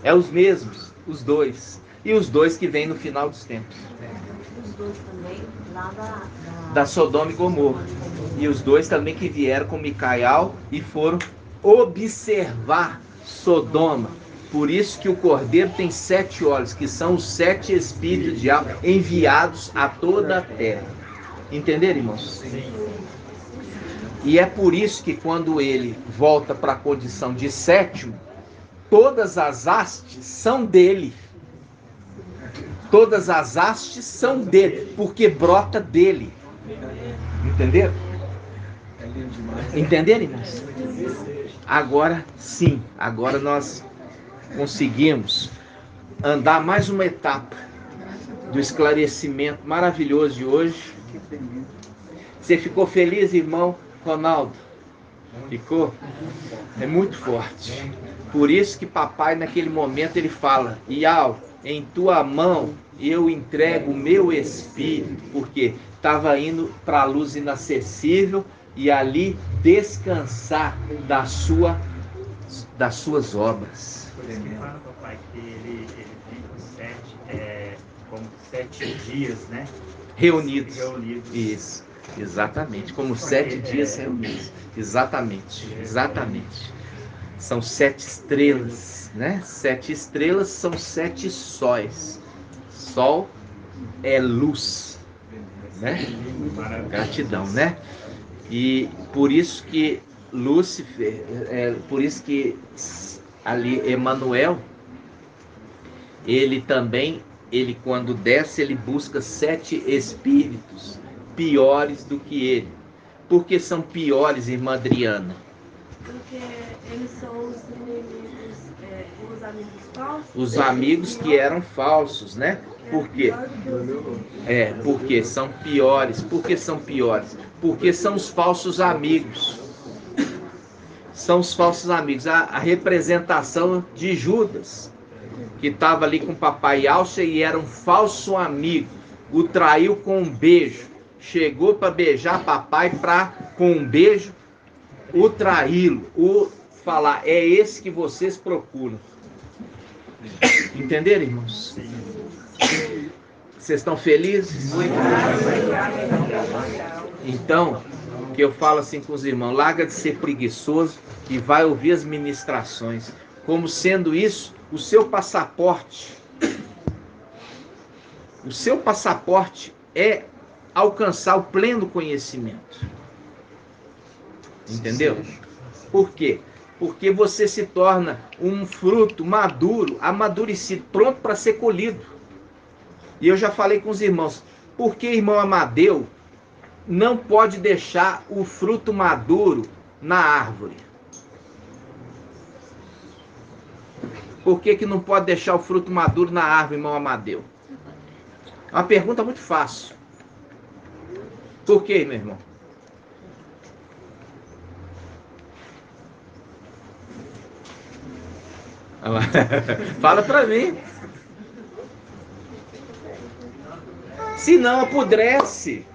É os mesmos, os dois. E os dois que vêm no final dos tempos. Os dois também lá da Sodoma e Gomorra. E os dois também que vieram com Micaial e foram observar Sodoma. Por isso que o Cordeiro tem 7 olhos, que são os 7 espíritos de alma enviados a toda a terra. Entenderam, irmãos? Sim. E é por isso que quando ele volta para a condição de sétimo, todas as hastes são dele. Todas as hastes são dele, porque brota dele. Entenderam? Entenderam, irmãos? Agora sim, agora nós conseguimos andar mais uma etapa do esclarecimento maravilhoso de hoje. Você ficou feliz, irmão Ronaldo? Ficou? É muito forte. Por isso que papai naquele momento ele fala, Ial, em tua mão eu entrego o meu espírito, porque estava indo para a luz inacessível e ali descansar das suas obras. Por isso que fala, papai, que ele tem como 7 dias, né? Reunidos. Isso, exatamente. Como 7 dias reunidos. Exatamente. São 7 estrelas, né? 7 estrelas são 7 sóis. Sol é luz, né? Gratidão, né? E por isso que Lúcifer, por isso que ali Emanuel, ele quando desce, ele busca 7 espíritos piores do que ele. Por que são piores, irmã Adriana? Porque eles são os inimigos, os amigos falsos. Os amigos que eram falsos, né? Por quê? Porque são piores. Por que são piores? Porque são os falsos amigos. São os falsos amigos. A representação de Judas, que estava ali com o papai Yalcha e era um falso amigo. O traiu com um beijo. Chegou para beijar papai para, com um beijo, o traí-lo. O falar, é esse que vocês procuram. Entenderam, irmãos? Vocês estão felizes? Então, que eu falo assim com os irmãos, larga de ser preguiçoso e vai ouvir as ministrações, como sendo isso o seu passaporte O seu passaporte é alcançar o pleno conhecimento. Entendeu? Por quê? Porque você se torna um fruto maduro, amadurecido, pronto para ser colhido. E eu já falei com os irmãos, por que irmão Amadeu não pode deixar o fruto maduro na árvore? Por que não pode deixar o fruto maduro na árvore, irmão Amadeu? É uma pergunta muito fácil. Por quê, meu irmão? Fala para mim. Se não apodrece.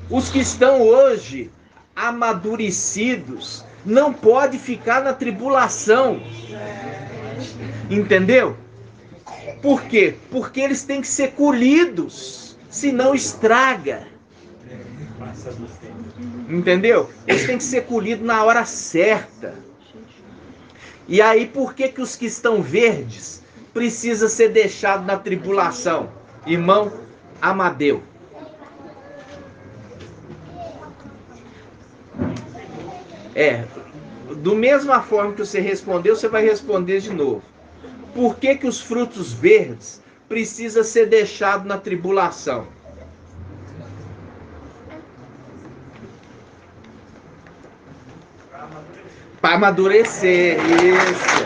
Os que estão hoje amadurecidos não pode ficar na tribulação. Entendeu? Por quê? Porque eles têm que ser colhidos, senão estraga. Entendeu? Eles têm que ser colhidos na hora certa. E aí, por que os que estão verdes precisam ser deixados na tribulação? Irmão Amadeu. Do mesma forma que você respondeu, você vai responder de novo. Por que os frutos verdes precisam ser deixados na tribulação? Para amadurecer, isso.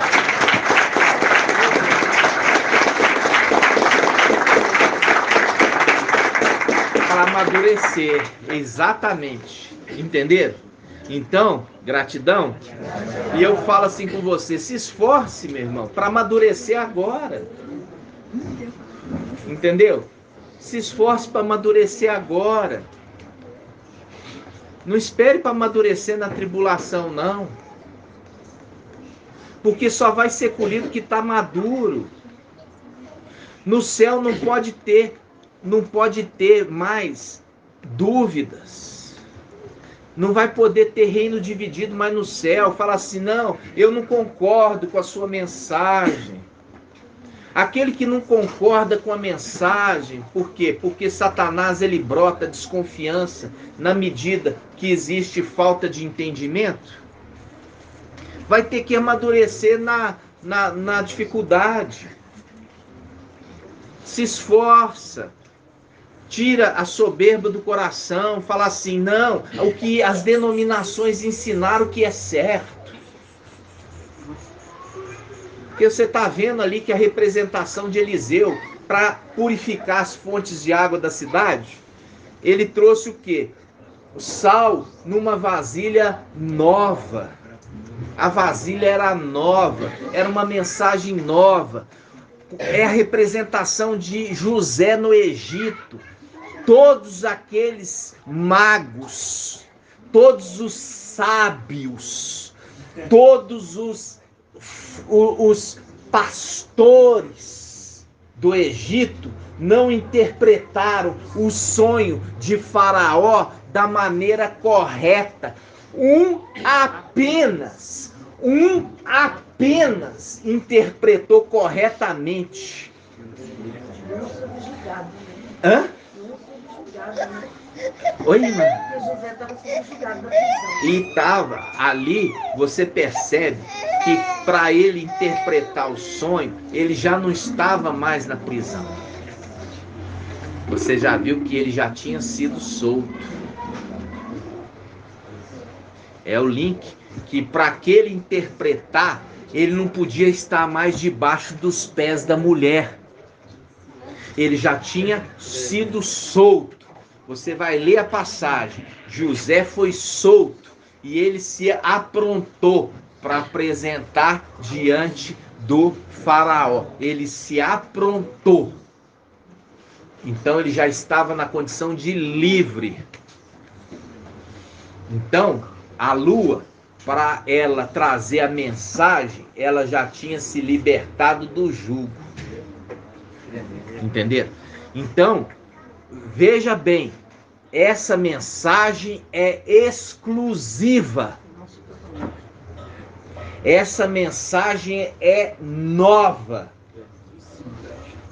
Para amadurecer, exatamente. Entenderam? Então, gratidão. E eu falo assim com você, se esforce, meu irmão, para amadurecer agora. Entendeu? Se esforce para amadurecer agora. Não espere para amadurecer na tribulação, não. Porque só vai ser colhido que está maduro. No céu não pode ter mais dúvidas. Não vai poder ter reino dividido mais no céu. Fala assim, não, eu não concordo com a sua mensagem. Aquele que não concorda com a mensagem, por quê? Porque Satanás ele brota desconfiança na medida que existe falta de entendimento. Vai ter que amadurecer na dificuldade. Se esforça. Tira a soberba do coração. Fala assim, não, o que as denominações ensinaram que é certo. Porque você está vendo ali que a representação de Eliseu, para purificar as fontes de água da cidade, ele trouxe o quê? O sal numa vasilha nova. A vasilha era nova, era uma mensagem nova. É a representação de José no Egito. Todos aqueles magos, todos os sábios, todos os pastores do Egito não interpretaram o sonho de Faraó da maneira correta. Um apenas interpretou corretamente. Hã? Oi, irmã? E estava ali, você percebe que para ele interpretar o sonho, ele já não estava mais na prisão. Você já viu que ele já tinha sido solto. É o link que para que ele interpretar, ele não podia estar mais debaixo dos pés da mulher. Ele já tinha sido solto. Você vai ler a passagem. José foi solto e ele se aprontou para apresentar diante do faraó. Ele se aprontou. Então ele já estava na condição de livre. Então, a lua, para ela trazer a mensagem, ela já tinha se libertado do jugo. Entenderam? Então, veja bem, essa mensagem é exclusiva. Essa mensagem é nova.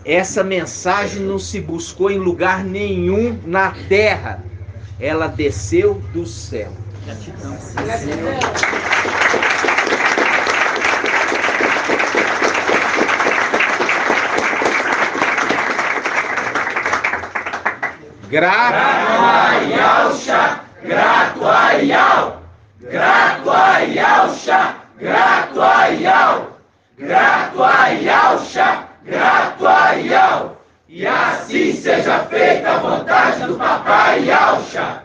essa mensagem não se buscou em lugar nenhum na terra. Ela desceu do céu. Grato a Yahusha, grato a Yah, grato a Yahusha, grato a Yah, grato a Yahusha, grato a Yah. E assim seja feita a vontade do Papai Yahusha.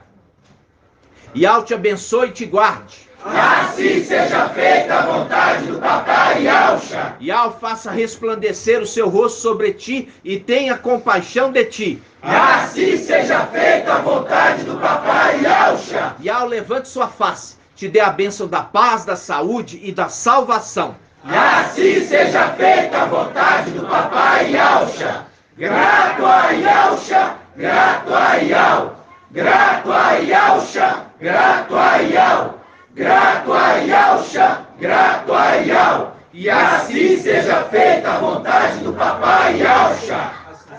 Yah te abençoe e te guarde. E assim seja feita a vontade do Papai Yahusha. Yah faça resplandecer o seu rosto sobre ti e tenha compaixão de ti. E assim seja feita a vontade do Papai Yahusha. Yah levante sua face, te dê a bênção da paz, da saúde e da salvação. E assim seja feita a vontade do Papai Yahusha. Grato a Yahusha, grato a Yah, grato a Yahusha, grato a Yah, grato a Yahusha, grato a Yah. E assim seja feita a vontade do Papai Yahusha.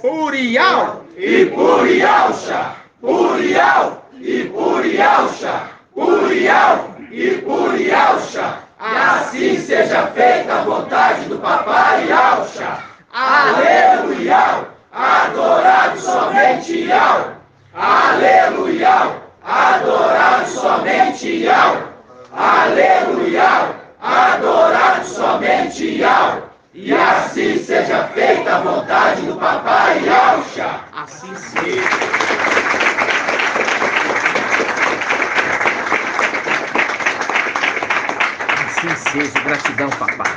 Por Yah! E por Yahusha, por Yah, e por Yahusha, por Yah, e por Yahusha. E assim seja feita a vontade do Papai Yahusha. Aleluia! Adorado somente Yah! Aleluia! Adorado somente Yah! Aleluia! Adorado somente Yah! E assim seja feita a vontade do Papai Yahusha. Assim seja. Assim seja. Gratidão, papai.